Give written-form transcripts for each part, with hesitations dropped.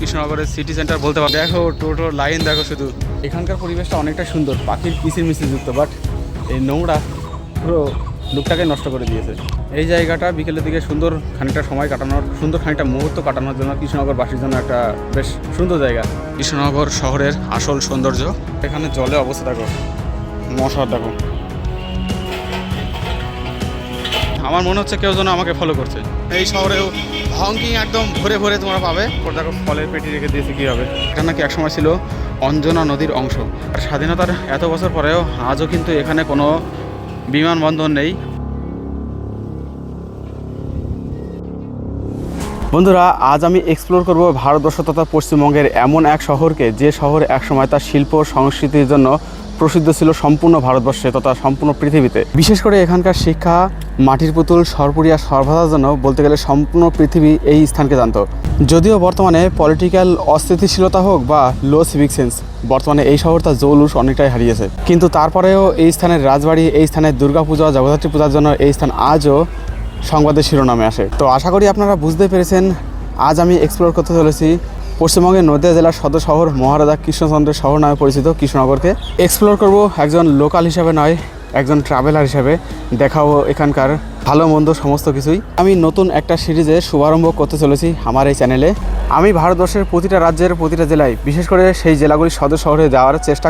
কৃষ্ণনগরের city centre বলতে পারো। দেখো টোটোর লাইন দেখো শুধু। এখানকার পরিবেশটা অনেকটা সুন্দর, পাখির কিচিরমিচির যুক্ত, বাট এই নোংরা পুরো লুকটাকে নষ্ট করে দিয়েছে। এই জায়গাটা বিকেলের দিকে সুন্দর খানিকটা সময় কাটানোর, সুন্দর খানিকটা মুহূর্ত কাটানোর জন্য কৃষ্ণনগরবাসীর জন্য একটা বেশ সুন্দর জায়গা। কৃষ্ণনগর শহরের আসল সৌন্দর্য। এখানে জলে অবস্থা দেখো, মশার দেখো। আমার মনে হচ্ছে কেউ যেন আমাকে ফলো করছে। এই শহরেও হংকিং একদম ভরে ভরে তোমরা পাবে। দেখো ফলের পেটি রেখে দিয়েছে কীভাবে। এটা নাকি একসময় ছিল অঞ্জনা নদীর অংশ। আর স্বাধীনতার এত বছর পরেও আজও কিন্তু এখানে কোনো বিমানবন্দর নেই। বন্ধুরা, আজ আমি এক্সপ্লোর করব ভারতবর্ষ তথা পশ্চিমবঙ্গের এমন এক শহরকে, যে শহর একসময় তার শিল্প সংস্কৃতির জন্য প্রসিদ্ধ ছিল সম্পূর্ণ ভারতবর্ষে তথা সম্পূর্ণ পৃথিবীতে। বিশেষ করে এখানকার শিক্ষা, মাটির পুতুল, সরপুরিয়া, সরভাজার জন্য বলতে গেলে সম্পূর্ণ পৃথিবী এই স্থানকে জানত। যদিও বর্তমানে পলিটিক্যাল অস্থিতিশীলতা হোক বা লো সিভিক সেন্স, বর্তমানে এই শহর তার জৌলুস অনেকটাই হারিয়েছে। কিন্তু তারপরেও এই স্থানের রাজবাড়ি, এই স্থানের দুর্গাপূজা, জগদ্ধাত্রী পূজার জন্য এই স্থান আজও সংবাদের শিরোনামে আসে। তো আশা করি আপনারা বুঝতে পেরেছেন, আজ আমি এক্সপ্লোর করতে চলেছি পশ্চিমবঙ্গের নদিয়া জেলার সদর শহর মহারাজা কৃষ্ণচন্দ্রের শহর নামে পরিচিত কৃষ্ণনগরকে। এক্সপ্লোর করব একজন লোকাল হিসাবে নয়, একজন ট্রাভেলার হিসাবে। দেখাবো এখানকার ভালো মন্দ সমস্ত কিছুই। আমি নতুন একটা সিরিজের শুভারম্ভ করতে চলেছি আমার এই চ্যানেলে। আমি ভারতবর্ষের প্রতিটা রাজ্যের প্রতিটা জেলায়, বিশেষ করে সেই জেলাগুলির সদর শহরে যাওয়ার চেষ্টা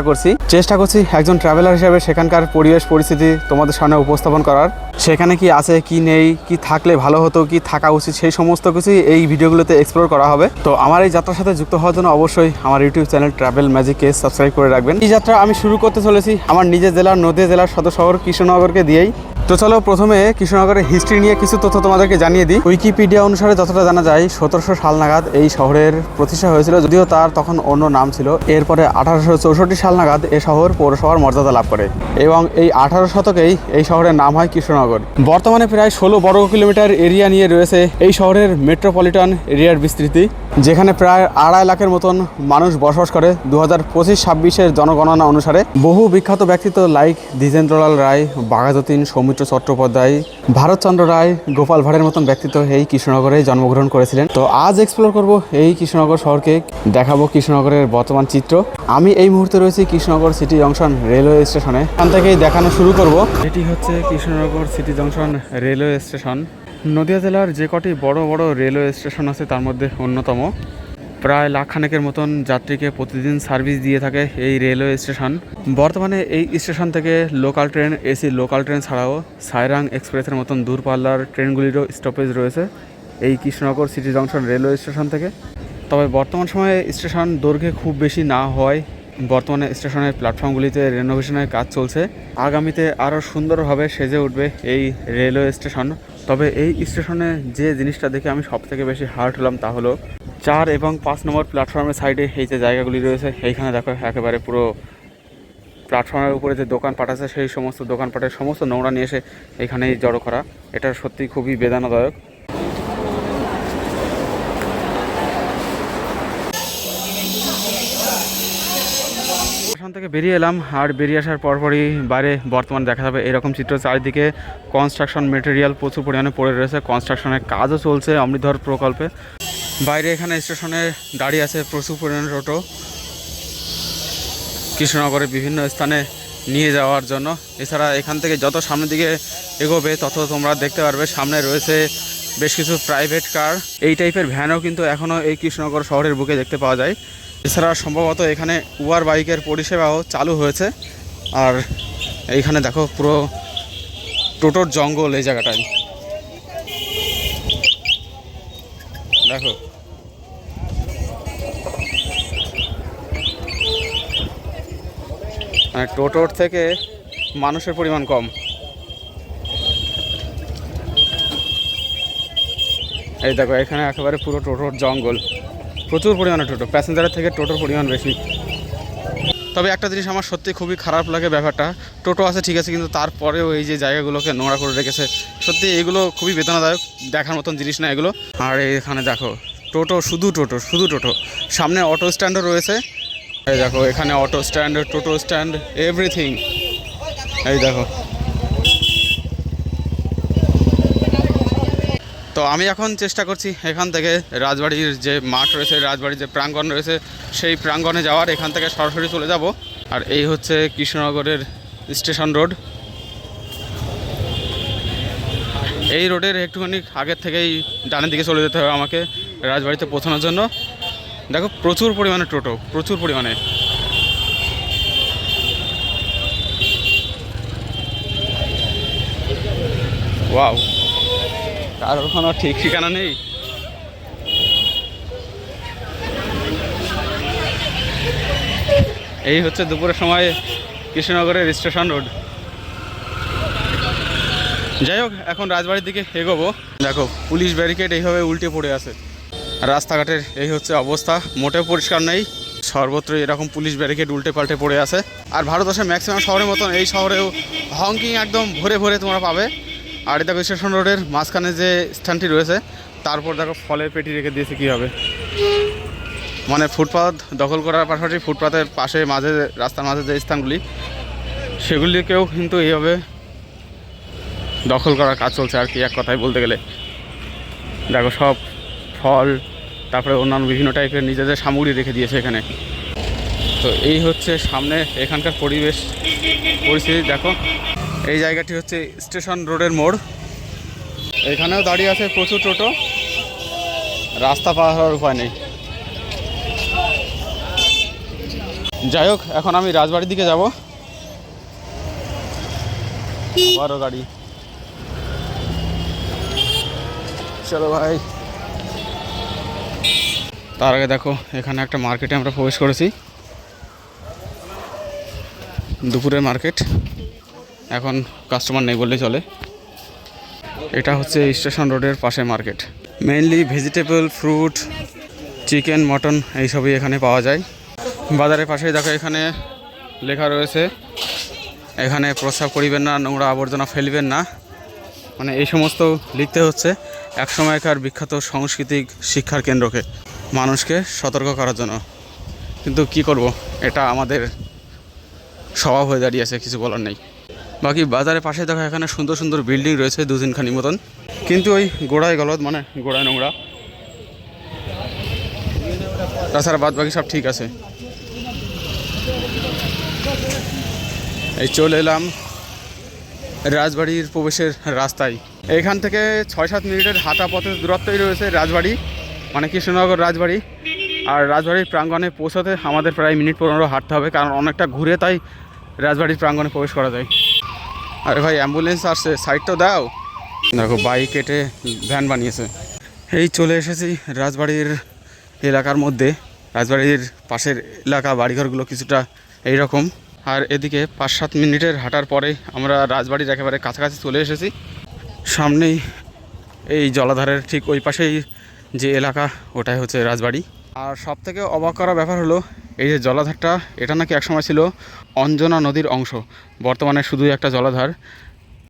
করছি একজন ট্রাভেলার হিসাবে সেখানকার পরিবেশ পরিস্থিতি তোমাদের সামনে উপস্থাপন করার। সেখানে কি আছে, কি নেই, কি থাকলে ভালো হতো, কি থাকা উচিত, সেই সমস্ত কিছুই এই ভিডিওগুলোতে এক্সপ্লোর করা হবে। তো আমার এই যাত্রার সাথে যুক্ত হওয়ার জন্য অবশ্যই আমার ইউটিউব চ্যানেল ট্রাভেল ম্যাজিককে সাবস্ক্রাইব করে রাখবেন। এই যাত্রা আমি শুরু করতে চলেছি আমার নিজের জেলার নদিয়া জেলার সদর শহর কৃষ্ণনগরকে দিয়েই। তো চলো প্রথমে কৃষ্ণনগরের হিস্ট্রি নিয়ে কিছু তথ্য তোমাদেরকে জানিয়ে দিই। উইকিপিডিয়া অনুসারে যতটা জানা যায় 1700 সাল নাগাদ এই শহরের প্রতিষ্ঠা হয়েছিল, যদিও তার তখন অন্য নাম ছিল। এরপরে 1864 সাল নাগাদ এ শহর পৌরসভার মর্যাদা লাভ করে এবং এই 18 শতকেই এই শহরের নাম হয় কৃষ্ণনগর। বর্তমানে প্রায় 16 বর্গ কিলোমিটার এরিয়া নিয়ে রয়েছে এই শহরের মেট্রোপলিটন এরিয়ার বিস্তৃতি, যেখানে প্রায় 2.5 লাখের মতন মানুষ বসবাস করে 2025-26 জনগণনা অনুসারে। বহু বিখ্যাত ব্যক্তিত্ব লাইক দ্বিজেন্দ্রলাল রায়, বাঘাযতীন, সৌমিত্র চট্টোপাধ্যায়, ভারতচন্দ্র রায়, গোপাল ভাঁড়ের মতন ব্যক্তিত্ব এই কৃষ্ণনগরে জন্মগ্রহণ করেছিলেন। তো আজ এক্সপ্লোর করব এই কৃষ্ণনগর শহরকে, দেখাবো কৃষ্ণনগরের বর্তমান চিত্র। আমি এই মুহূর্তে রয়েছি কৃষ্ণনগর সিটি জংশন রেলওয়ে স্টেশনে। এখান থেকেই দেখানো শুরু করব। এটি হচ্ছে Krishnanagar city junction railway station. Nadia জেলার যে কটি বড় বড় রেলওয়ে স্টেশন আছে তার মধ্যে অন্যতম। প্রায় লাখখানেকের মতন যাত্রীকে প্রতিদিন সার্ভিস দিয়ে থাকে এই রেলওয়ে স্টেশন। বর্তমানে এই স্টেশন থেকে local train, AC local train ছাড়াও সাইরাং এক্সপ্রেসের মতন দূরপাল্লার ট্রেনগুলিরও স্টপেজ রয়েছে এই Krishnanagar city junction railway station থেকে। তবে বর্তমান সময়ে স্টেশন দৈর্ঘ্যে খুব বেশি না হওয়ায় বর্তমানে স্টেশনের প্ল্যাটফর্মগুলিতে রেনোভেশনের কাজ চলছে। আগামীতে আরও সুন্দরভাবে সেজে উঠবে এই রেলওয়ে স্টেশন। তবে এই স্টেশনে যে জিনিসটা দেখে আমি সবথেকে বেশি হার্ট হলাম তা হলো 4 এবং 5 নম্বর প্ল্যাটফর্মের সাইডে এই যে জায়গাগুলি রয়েছে, এইখানে দেখো একেবারে পুরো প্ল্যাটফর্মের উপরে যে দোকানপাট আছে সেই সমস্ত দোকানপাটের সমস্ত নোংরা নিয়ে এসে এখানেই জড়ো করা। এটা সত্যি খুবই বেদনাদায়ক। স্টেশন থেকে বেরিয়ে এলাম, আর বেরিয়ে আসার পরপরই বাইরে বর্তমানে দেখা যাবে এরকম চিত্র। চারিদিকে কনস্ট্রাকশন মেটেরিয়াল প্রচুর পরিমাণে পড়ে রয়েছে, কনস্ট্রাকশনের কাজও চলছে অমৃতধর প্রকল্পে। বাইরে এখানে স্টেশনে দাঁড়িয়ে আছে প্রচুর পরিমাণে টোটো কৃষ্ণনগরের বিভিন্ন স্থানে নিয়ে যাওয়ার জন্য। এছাড়া এখান থেকে যত সামনের দিকে এগোবে তত তোমরা দেখতে পারবে সামনে রয়েছে বেশ কিছু প্রাইভেট কার। এই টাইপের ভ্যানও কিন্তু এখনও এই কৃষ্ণনগর শহরের বুকে দেখতে পাওয়া যায়। এছাড়া সম্ভবত এখানে উবার বাইকের পরিষেবাও চালু হয়েছে। আর এইখানে দেখো পুরো টোটোর জঙ্গল এই জায়গাটায় দেখো। মানে টোটোর থেকে মানুষের পরিমাণ কম। এই দেখো এখানে একেবারে পুরো টোটোর জঙ্গল, প্রচুর পরিমাণে টোটো, প্যাসেঞ্জারের থেকে টোটোর পরিমাণ বেশি। তবে একটা জিনিস আমার সত্যি খুবই খারাপ লাগে, ব্যাপারটা টোটো আছে ঠিক আছে, কিন্তু তারপরেও এই যে জায়গাগুলোকে নোংরা করে রেখেছে, সত্যি এগুলো খুবই বেদনাদায়ক, দেখার মতন জিনিস না এগুলো। আর এখানে দেখো টোটো, শুধু টোটো শুধু টোটো। সামনে অটো স্ট্যান্ডও রয়েছে, এই দেখো এখানে অটো স্ট্যান্ড, টোটো স্ট্যান্ড, এভরিথিং। এই দেখো। তো তো আমি এখন চেষ্টা করছি এখান থেকে রাজবাড়ির যে মাঠ রয়েছে, রাজবাড়ির যে প্রাঙ্গণ রয়েছে, সেই প্রাঙ্গণে যাওয়ার। এখান থেকে সরাসরি চলে যাব। আর এই হচ্ছে কৃষ্ণনগরের স্টেশন রোড। এই রোডের একটুখানি আগের থেকেই ডানের দিকে চলে যেতে হবে আমাকে রাজবাড়িতে পৌঁছানোর জন্য। দেখো প্রচুর পরিমাণে টোটো, প্রচুর পরিমাণে। ওয়াও, কারোর কোনো ঠিক ঠিকানা নেই। এই হচ্ছে দুপুরের সময় কৃষ্ণনগরের স্টেশন রোড। যাই হোক, এখন রাজবাড়ির দিকে এগোবো। দেখো পুলিশ ব্যারিকেড এইভাবে উল্টে পড়ে আছে। রাস্তাঘাটের এই হচ্ছে অবস্থা, মোটেও পরিষ্কার নেই। সর্বত্র এরকম পুলিশ ব্যারিকেড উল্টে পাল্টে পড়ে আছে। আর ভারতবর্ষের ম্যাক্সিমাম শহরের মতন এই শহরেও হংকিং একদম ভরে ভরে তোমরা পাবে। আর দেখো স্টেশন রোডের মাঝখানে যে স্থানটি রয়েছে, তারপর দেখো ফলের পেটি রেখে দিয়েছে কীভাবে। মানে ফুটপাথ দখল করার পাশাপাশি ফুটপাথের পাশে মাঝে, রাস্তার মাঝে যে স্থানগুলি, সেগুলিকেও কিন্তু এইভাবে দখল করার কাজ চলছে আর কি, এক কথায় বলতে গেলে। দেখো সব ফল, তারপরে অন্যান্য বিভিন্ন টাইপের নিজেদের সামগ্রী রেখে দিয়েছে এখানে। তো এই হচ্ছে সামনে এখানকার পরিস্থিতি। দেখো এই জায়গাটি হচ্ছে স্টেশন রোডের মোড়। এখানেও দাঁড়িয়ে আছে প্রচুর টোটো, রাস্তা পার হওয়ার উপায় নেই। যাই হোক, এখন আমি রাজবাড়ির দিকে যাব। আবারও গাড়ি, চলো ভাই। তার আগে দেখো এখানে একটা মার্কেটে আমরা প্রবেশ করেছি, দুপুরের মার্কেট। এখন কাস্টমার নেই বললেই চলে। এটা হচ্ছে স্টেশন রোডের পাশে market. Mainly vegetable, fruit, chicken, mutton এইসবই এখানে পাওয়া যায়। বাজারের পাশেই দেখো এখানে লেখা রয়েছে, এখানে প্রস্রাব করিবেন না, নোংরা আবর্জনা ফেলবেন না। মানে এই সমস্ত লিখতে হচ্ছে এক সময়কার বিখ্যাত সাংস্কৃতিক শিক্ষার কেন্দ্রকে মানুষকে সতর্ক করার জন্য। কিন্তু কি করব, এটা আমাদের স্বভাব হয়ে দাঁড়িয়েছে, কিছু বলার নেই। বাকি বাজারের পাশে দেখো এখানে সুন্দর সুন্দর বিল্ডিং রয়েছে, 2-3খানি মতন, কিন্তু ওই গোড়ায় গলদ, মানে গোড়ায় নোংরা। তাছাড়া বাদ বাকি সব ঠিক আছে। এই চলে এলাম রাজবাড়ির প্রবেশের রাস্তায়। এখান থেকে 6-7 মিনিটের হাঁটা পথের দূরত্বই রয়েছে রাজবাড়ি, মানে কৃষ্ণনগর রাজবাড়ি। আর রাজবাড়ির প্রাঙ্গণে পৌঁছাতে আমাদের প্রায় মিনিট 15 হাঁটতে হবে, কারণ অনেকটা ঘুরে তাই রাজবাড়ির প্রাঙ্গণে প্রবেশ করা যায়। আরে ভাই, অ্যাম্বুলেন্স আসছে, সাইডটাও দাও। দেখো বাইক কেটে ভ্যান বানিয়েছে। এই চলে এসেছি রাজবাড়ির এলাকার মধ্যে। রাজবাড়ির পাশের এলাকা, বাড়িঘরগুলো কিছুটা এইরকম। আর এদিকে 5-7 মিনিটের হাঁটার পরে আমরা রাজবাড়ির একেবারে কাছাকাছি চলে এসেছি। সামনেই এই জলাধারের ঠিক ওই পাশেই যে এলাকা, ওটাই হচ্ছে রাজবাড়ি। আর সবথেকে অবাক করা ব্যাপার হলো, এই যে জলাধারটা, এটা নাকি একসময় ছিল অঞ্জনা নদীর অংশ। বর্তমানে শুধু একটা জলাধার।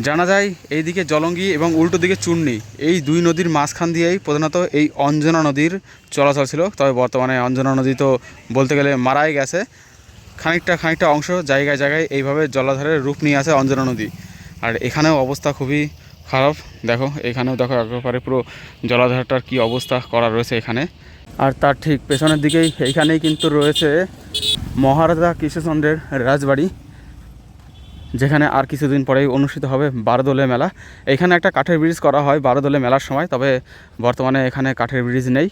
জানা যায় এই দিকে জলঙ্গি এবং উল্টো দিকে চূর্ণী, এই দুই নদীর মাঝখান দিয়েই প্রধানত এই অঞ্জনা নদীর চলাচল ছিল। তবে বর্তমানে অঞ্জনা নদী তো বলতে গেলে মারাই গেছে। খানিকটা অংশ জায়গায় জায়গায় এইভাবে জলাধারের রূপ নিয়ে আছে অঞ্জনা নদী। আর এখানেও অবস্থা খুবই খারাপ। দেখো এখানেও দেখো একেবারে পুরো জলাধারটার কি অবস্থা করা রয়েছে এখানে। আর তার ঠিক পেছনের দিকেই এইখানেই কিন্তু রয়েছে মহারাজা কৃষ্ণচন্দ্রের রাজবাড়ি, যেখানে আর কিছুদিন পরেই অনুষ্ঠিত হবে বারোদোলে মেলা। এখানে একটা কাঠের ব্রিজ করা হয় বারোদোলে মেলার সময়, তবে বর্তমানে এখানে কাঠের ব্রিজ নেই,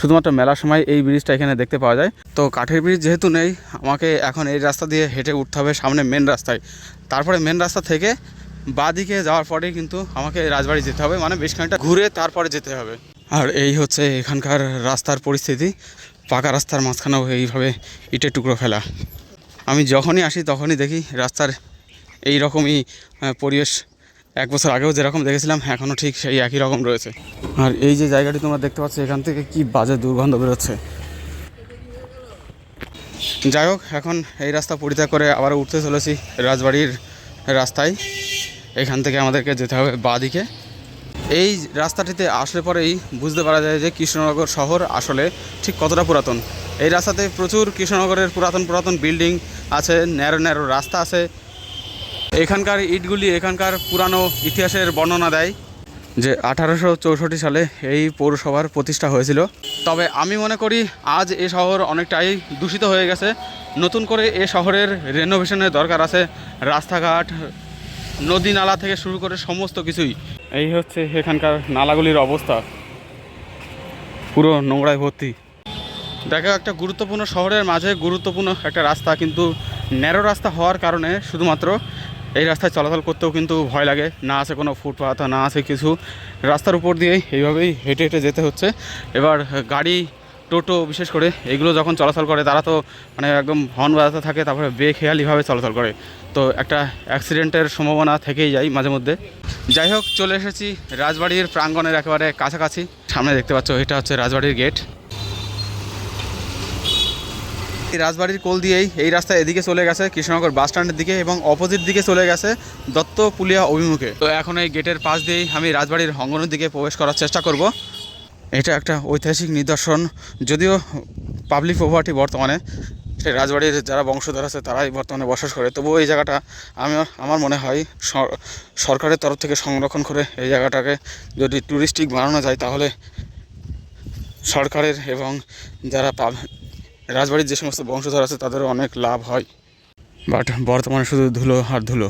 শুধুমাত্র মেলার সময় এই ব্রিজটা এখানে দেখতে পাওয়া যায়। তো কাঠের ব্রিজ যেহেতু নেই, আমাকে এখন এই রাস্তা দিয়ে হেঁটে উঠতে হবে সামনে মেন রাস্তায়। তারপরে মেন রাস্তা থেকে বাঁদিকে যাওয়ার পরেই কিন্তু আমাকে রাজবাড়ি যেতে হবে, মানে বেশ খানিকটা ঘুরে তারপরে যেতে হবে। আর এই হচ্ছে এখানকার রাস্তার পরিস্থিতি। পাকা রাস্তার মাঝখানেও এইভাবে ইটের টুকরো ফেলা। আমি যখনই আসি তখনই দেখি রাস্তার এই রকমই পরিবেশ। 1 বছর আগেও যেরকম দেখেছিলাম, এখনও ঠিক সেই একই রকম রয়েছে। আর এই যে জায়গাটি তোমরা দেখতে পাচ্ছ, এখান থেকে কি বাজে দুর্গন্ধ বেরোচ্ছে। যাই হোক, এখন এই রাস্তা পরিত্যাগ করে আবার উঠতে চলেছি রাজবাড়ির রাস্তায়। এখান থেকে আমাদেরকে যেতে হবে বাঁদিকে। এই রাস্তাটিতে আসলে পরেই বুঝতে পারা যায় যে কৃষ্ণনগর শহর আসলে ঠিক কতটা পুরাতন। এই রাস্তাতে প্রচুর কৃষ্ণনগরের পুরাতন বিল্ডিং আছে, ন্যারো রাস্তা আছে। এখানকার ইটগুলি এখানকার পুরানো ইতিহাসের বর্ণনা দেয়। যে 1864 সালে এই পৌরসভার প্রতিষ্ঠা হয়েছিল। তবে আমি মনে করি আজ এ শহর অনেকটাই দূষিত হয়ে গেছে। নতুন করে এ শহরের রেনোভেশনের দরকার আছে। রাস্তাঘাট, নদী নালা থেকে শুরু করে সমস্ত কিছুই। এই হচ্ছে এখানকার নালাগুলির অবস্থা, পুরো নোংরায় ভর্তি। দেখো, একটা গুরুত্বপূর্ণ শহরের মাঝে গুরুত্বপূর্ণ একটা রাস্তা, কিন্তু ন্যারো রাস্তা হওয়ার কারণে শুধুমাত্র এই রাস্তায় চলাচল করতেও কিন্তু ভয় লাগে। না আছে কোনো ফুটপাথ, না আছে কিছু, রাস্তার উপর দিয়েই এইভাবেই হেঁটে হেঁটে যেতে হচ্ছে। এবার গাড়ি, টোটো বিশেষ করে এগুলো যখন চলাচল করে তারা তো মানে একদম হর্ন বাজাতে থাকে, তারপরে বেখেয়ালিভাবে চলাচল করে, তো একটা অ্যাক্সিডেন্টের সম্ভাবনা থেকেই যায় মাঝে মধ্যে। যাই হোক, চলে এসেছি রাজবাড়ির প্রাঙ্গণের একেবারে কাছাকাছি। সামনে দেখতে পাচ্ছ, এটা হচ্ছে রাজবাড়ির গেট। এই রাজবাড়ির কোল দিয়েই এই রাস্তা এদিকে চলে গেছে কৃষ্ণনগর বাস স্ট্যান্ডের দিকে, এবং অপোজিট দিকে চলে গেছে দত্তপুলিয়া অভিমুখে। তো এখন এই গেটের পাশ দিয়েই আমি রাজবাড়ির অঙ্গনের দিকে প্রবেশ করার চেষ্টা করব। এটা একটা ঐতিহাসিক নিদর্শন, যদিও পাবলিক প্রপার্টি বর্তমানে। সেই রাজবাড়ির যারা বংশধর আছে তারাই বর্তমানে বসবাস করে, তবুও এই জায়গাটা আমার মনে হয় সরকারের তরফ থেকে সংরক্ষণ করে এই জায়গাটাকে যদি ট্যুরিস্টিক বানানো যায়, তাহলে সরকারের এবং যারা রাজবাড়ির যে সমস্ত বংশধর আছে তাদেরও অনেক লাভ হয়। বাট বর্তমানে শুধু ধুলো আর ধুলো।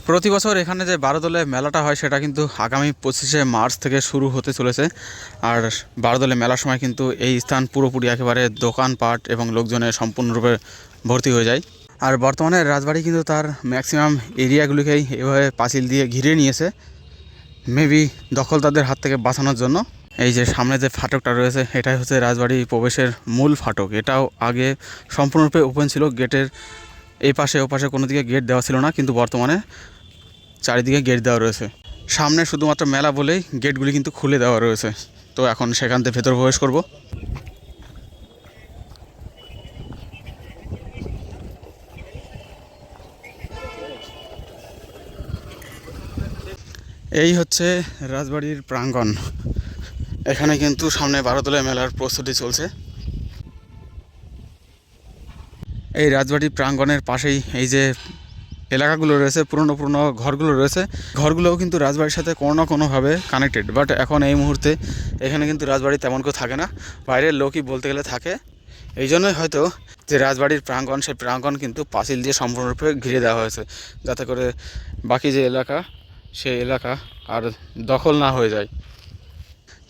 প্রতি বছর এখানে যে বারোদলে মেলাটা হয় সেটা কিন্তু আগামী 25শে মার্চ থেকে শুরু হতে চলেছে। আর বারোদলে মেলার সময় কিন্তু এই স্থান পুরোপুরি একেবারে দোকানপাট এবং লোকজনে সম্পূর্ণরূপে ভর্তি হয়ে যায়। আর বর্তমানে রাজবাড়ি কিন্তু তার ম্যাক্সিমাম এরিয়াগুলিকেই এভাবে পাঁচিল দিয়ে ঘিরে নিয়েছে, মেবি দখলদারদের হাত থেকে বাঁচানোর জন্য। এই যে সামনে যে ফাটকটা রয়েছে, এটাই হচ্ছে রাজবাড়ি প্রবেশের মূল ফাটক। এটাও আগে সম্পূর্ণরূপে ওপেন ছিল, গেটের এই পাশে ও পাশে কোনো দিকে গেট দেওয়া ছিল না, কিন্তু বর্তমানে চারিদিকে গেট দেওয়া রয়েছে। সামনে শুধুমাত্র মেলা বলেই গেটগুলি কিন্তু খুলে দেওয়া রয়েছে। তো এখন সেখান থেকে ভেতর প্রবেশ করব। এই হচ্ছে রাজবাড়ির প্রাঙ্গণ। এখানে কিন্তু সামনে বারোদলে মেলার প্রস্তুতি চলছে। এই রাজবাড়ির প্রাঙ্গণের পাশেই এই যে এলাকাগুলো রয়েছে, পুরনো পুরনো ঘরগুলো রয়েছে, ঘরগুলোও কিন্তু রাজবাড়ির সাথে কোনো না কোনোভাবে কানেক্টেড। বাট এখন এই মুহূর্তে এখানে কিন্তু রাজবাড়ি তেমন কেউ থাকে না, বাইরের লোকই বলতে গেলে থাকে। এই জন্যই হয়তো যে রাজবাড়ির প্রাঙ্গণ, সেই প্রাঙ্গণ কিন্তু পাঁচিল দিয়ে সম্পূর্ণরূপে ঘিরে দেওয়া হয়েছে, যাতে করে বাকি যে এলাকা সেই এলাকা আর দখল না হয়ে যায়।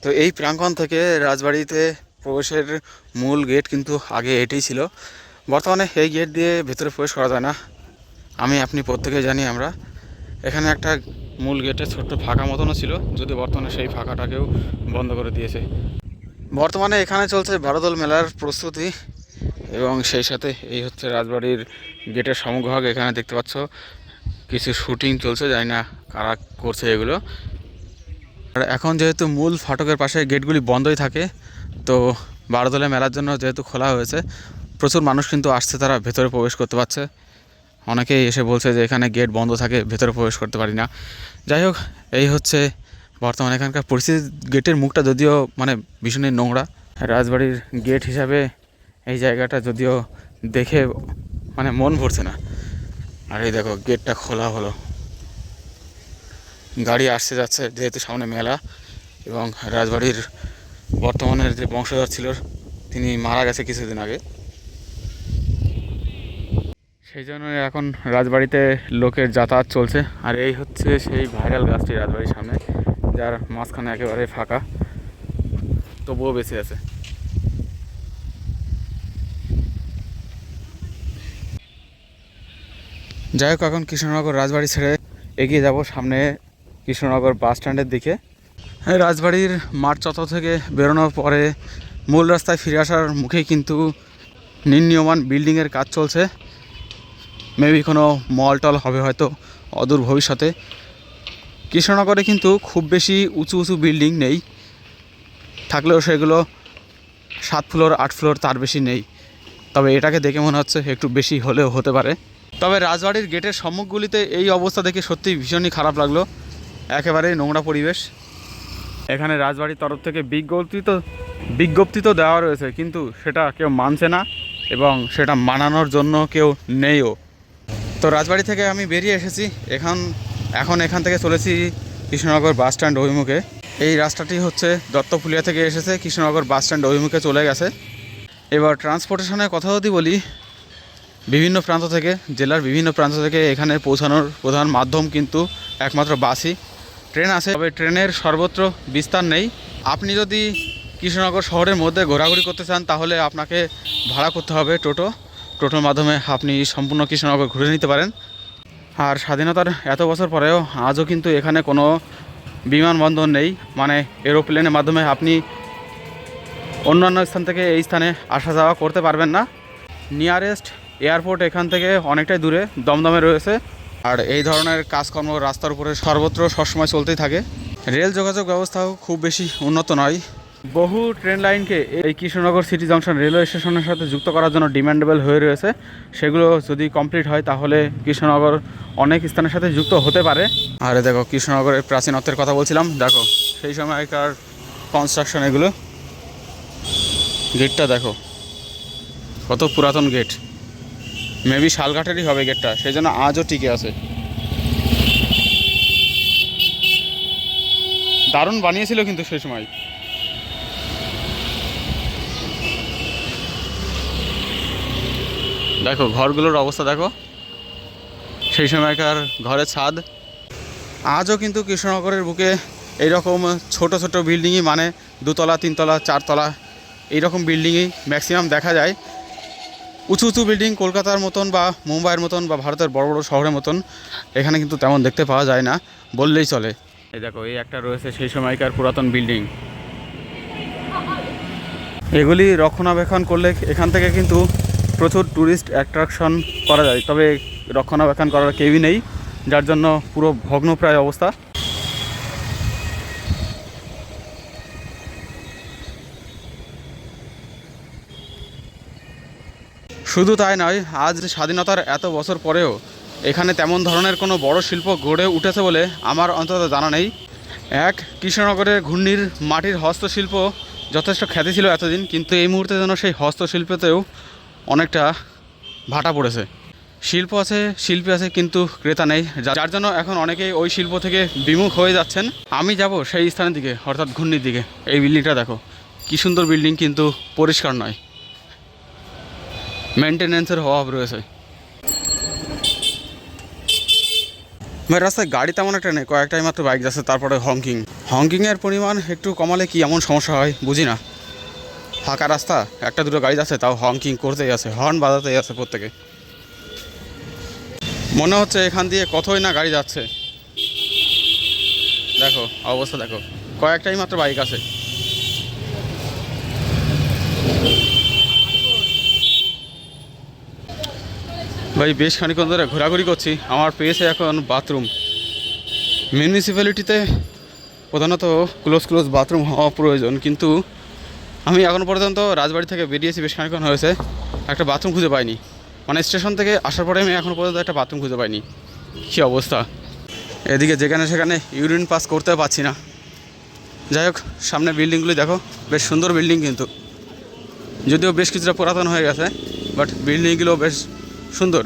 তো এই প্রাঙ্গণ থেকে রাজবাড়িতে প্রবেশের মূল গেট কিন্তু আগে এটাই ছিল। বর্তমানে এই গেট দিয়ে ভেতরে প্রবেশ করা যায় না, আমি আপনি প্রত্যেকে জানি। আমরা এখানে একটা মূল গেটে ছোট্ট ফাঁকা মতনও ছিল, যদি বর্তমানে সেই ফাঁকাটাকেও বন্ধ করে দিয়েছে। বর্তমানে এখানে চলছে বারোদল মেলার প্রস্তুতি, এবং সেই সাথে এই হচ্ছে রাজবাড়ির গেটের সমভাগ। এখানে দেখতে পাচ্ছ কিছু শুটিং চলছে, জানি না কারা করছে এগুলো। আর এখন যেহেতু মূল ফাটকের পাশে গেটগুলি বন্ধই থাকে, তো বারোদলে মেলার জন্য যেহেতু খোলা হয়েছে, প্রচুর মানুষ কিন্তু আসছে, তারা ভেতরে প্রবেশ করতে পারছে। অনেকেই এসে বলছে যে এখানে গেট বন্ধ থাকে, ভেতরে প্রবেশ করতে পারি না। যাই হোক, এই হচ্ছে বর্তমানে এখানকার পরিস্থিতি। গেটের মুখটা যদিও মানে ভীষণই নোংরা, রাজবাড়ির গেট হিসাবে এই জায়গাটা যদিও দেখে মানে মন ভরছে না। আর এই দেখো, গেটটা খোলা হলো, গাড়ি আসছে যাচ্ছে, যেহেতু সামনে মেলা। এবং রাজবাড়ির বর্তমানের যে বংশধর ছিল তিনি মারা গেছে কিছুদিন আগে, সেই জন্য এখন রাজবাড়িতে লোকের যাতায়াত চলছে। আর এই হচ্ছে সেই ভাইরাল গাছটি রাজবাড়ির সামনে, যার মাঝখানে একেবারে ফাঁকা, তবুও বেঁচে আছে। যাই হোক, এখন কৃষ্ণনগর রাজবাড়ি ছেড়ে এগিয়ে যাব সামনে কৃষ্ণনগর বাস স্ট্যান্ডের দিকে। রাজবাড়ির মাঠ চত্বর থেকে বেরোনোর পরে মূল রাস্তায় ফিরে আসার মুখেই কিন্তু নির্মীয়মান বিল্ডিংয়ের কাজ চলছে। মেবি কোনো মল টল হবে হয়তো অদূর ভবিষ্যতে। কৃষ্ণনগরে কিন্তু খুব বেশি উঁচু উঁচু বিল্ডিং নেই, থাকলেও সেগুলো 7 ফ্লোর 8 ফ্লোর তার বেশি নেই। তবে এটাকে দেখে মনে হচ্ছে একটু বেশি হলেও হতে পারে। তবে রাজবাড়ির গেটের সম্মুখগুলিতে এই অবস্থা দেখে সত্যিই ভীষণই খারাপ লাগলো, একেবারে নোংরা পরিবেশ। এখানে রাজবাড়ির তরফ থেকে বিজ্ঞপ্তি তো দেওয়া রয়েছে, কিন্তু সেটা কেউ মানছে না এবং সেটা মানানোর জন্য কেউ নেইও। তো রাজবাড়ি থেকে আমি বেরিয়ে এসেছি, এখন এখান থেকে চলেছি কৃষ্ণনগর বাস স্ট্যান্ড অভিমুখে। এই রাস্তাটি হচ্ছে দত্তফুলিয়া থেকে এসেছে কৃষ্ণনগর বাস স্ট্যান্ড অভিমুখে চলে গেছে। এবার ট্রান্সপোর্টেশনের কথা যদি বলি, বিভিন্ন প্রান্ত থেকে, জেলার বিভিন্ন প্রান্ত থেকে এখানে পৌঁছানোর প্রধান মাধ্যম কিন্তু একমাত্র বাসই। ট্রেন আছে, তবে ট্রেনের সর্বত্র বিস্তার নেই। আপনি যদি কৃষ্ণনগর শহরের মধ্যে ঘোরাঘুরি করতে চান তাহলে আপনাকে ভাড়া করতে হবে টোটোর মাধ্যমে আপনি সম্পূর্ণ কৃষ্ণনগর ঘুরে নিতে পারেন। আর স্বাধীনতার এত বছর পরেও আজও কিন্তু এখানে কোনো বিমানবন্দর নেই, মানে এরোপ্লেনের মাধ্যমে আপনি অন্যান্য স্থান থেকে এই স্থানে আসা যাওয়া করতে পারবেন না। নিয়ারেস্ট এয়ারপোর্ট এখান থেকে অনেকটাই দূরে দমদমে রয়েছে। আর এই ধরনের কাজকর্ম রাস্তার উপরে সর্বত্র সবসময় চলতেই থাকে। রেল যোগাযোগ ব্যবস্থাও খুব বেশি উন্নত নয়। বহু ট্রেন লাইনকে এই কৃষ্ণনগর সিটি জংশন রেলওয়ে স্টেশনের সাথে যুক্ত করার জন্য ডিমান্ডেবল হয়ে রয়েছে। সেগুলো যদি কমপ্লিট হয় তাহলে কৃষ্ণনগর অনেক স্থানের সাথে যুক্ত হতে পারে। আর দেখো কৃষ্ণনগরের প্রাচীনত্বের কথা বলছিলাম, দেখো সেই সময়কার কনস্ট্রাকশন, এগুলো গেটটা দেখো কত পুরাতন গেট, মেবি শালঘাটেরই হবে গেটটা, সেই জন্য আজও টিকে আছে। দারুণ বানিয়েছিল কিন্তু সেই সময়। দেখো ঘরগুলোর অবস্থা দেখো, সেই সময়কার ঘরের ছাদ। আজও কিন্তু কৃষ্ণনগরের বুকে এইরকম ছোট ছোট বিল্ডিংই, মানে 2 তলা 3 তলা 4 তলা এইরকম বিল্ডিংই ম্যাক্সিমাম দেখা যায়। উঁচু উঁচু বিল্ডিং কলকাতার মতন বা মুম্বাইয়ের মতন বা ভারতের বড় বড় শহরের মতন এখানে কিন্তু তেমন দেখতে পাওয়া যায় না বললেই চলে। এই দেখো এই একটা রয়েছে সেই সময়কার পুরাতন বিল্ডিং। এগুলি রক্ষণাবেক্ষণ করলে এখান থেকে কিন্তু প্রচুর ট্যুরিস্ট অ্যাট্রাকশন করা যায়, তবে রক্ষণাবেক্ষণ করার কেউই নেই, যার জন্য পুরো ভগ্নপ্রায় অবস্থা। শুধু তাই নয়, আজ স্বাধীনতার এত বছর পরেও এখানে তেমন ধরনের কোনো বড় শিল্প গড়ে উঠেছে বলে আমার অন্তত জানা নেই। কৃষ্ণনগরের ঘূর্ণির মাটির হস্তশিল্প যথেষ্ট খ্যাতি ছিল এতদিন, কিন্তু এই মুহূর্তে যেন সেই হস্তশিল্পতেও অনেকটা ভাটা পড়েছে। শিল্প আছে, শিল্পী আছে, কিন্তু ক্রেতা নেই, যার জন্য এখন অনেকেই ওই শিল্প থেকে বিমুখ হয়ে যাচ্ছেন। আমি যাব সেই স্থানের দিকে, অর্থাৎ ঘূর্ণির দিকে। এই বিল্ডিংটা দেখো কী সুন্দর বিল্ডিং, কিন্তু পরিষ্কার নয়, মেনটেন্যান্সের অভাব রয়েছে। ভাই রাস্তায় গাড়ি তেমন একটা নেই, কয়েকটাই মাত্র বাইক যাচ্ছে, তারপরে হংকিংয়ের পরিমাণ একটু কমালে কি এমন সমস্যা হয় বুঝি না। ফাঁকা রাস্তা, একটা দুটো গাড়ি যাচ্ছে, তাও হংকিং করতেই আছে, হর্ন বাজাতেই আছে প্রত্যেকে। মনে হচ্ছে এখান দিয়ে কতই না গাড়ি যাচ্ছে। দেখো অবস্থা দেখো, কয়েকটাই মাত্র বাইক আছে। ভাই বেশ খানিক্ষণ ধরে ঘোরাঘুরি করছি, আমার পেয়েছে এখন বাথরুম। মিউনিসিপ্যালিটিতে প্রধানত ক্লোজ বাথরুম হওয়া প্রয়োজন, কিন্তু আমি এখন পর্যন্ত রাজবাড়ি থেকে বেরিয়েছি, বেশ খানিক্ষণ হয়েছে, একটা বাথরুম খুঁজে পাইনি। মানে স্টেশন থেকে আসার পরে আমি এখন পর্যন্ত একটা বাথরুম খুঁজে পাইনি। কী অবস্থা! এদিকে যেখানে সেখানে ইউরিন পাস করতে পারছি না। যাই হোক, সামনে বিল্ডিংগুলি দেখো, বেশ সুন্দর বিল্ডিং, কিন্তু যদিও বেশ কিছুটা পুরাতন হয়ে গেছে, বাট বিল্ডিংগুলো বেশ সুন্দর।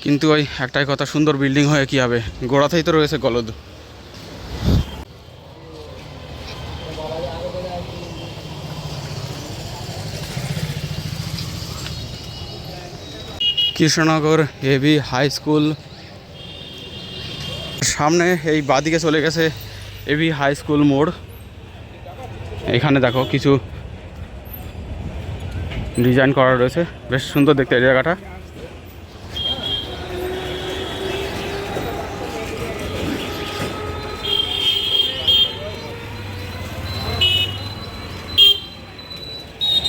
কিন্তু ওই একটাই কথা, সুন্দর বিল্ডিং হয়ে কী হবে, গোড়াতেই তো রয়েছে গলদ। কৃষ্ণনগর এবি হাই স্কুল, সামনে এই বাদিকে চলে গেছে এবি হাই স্কুল মোড়। এখানে দেখো কিছু ডিজাইন করা রয়েছে, বেশ সুন্দর দেখতে এই জায়গাটা।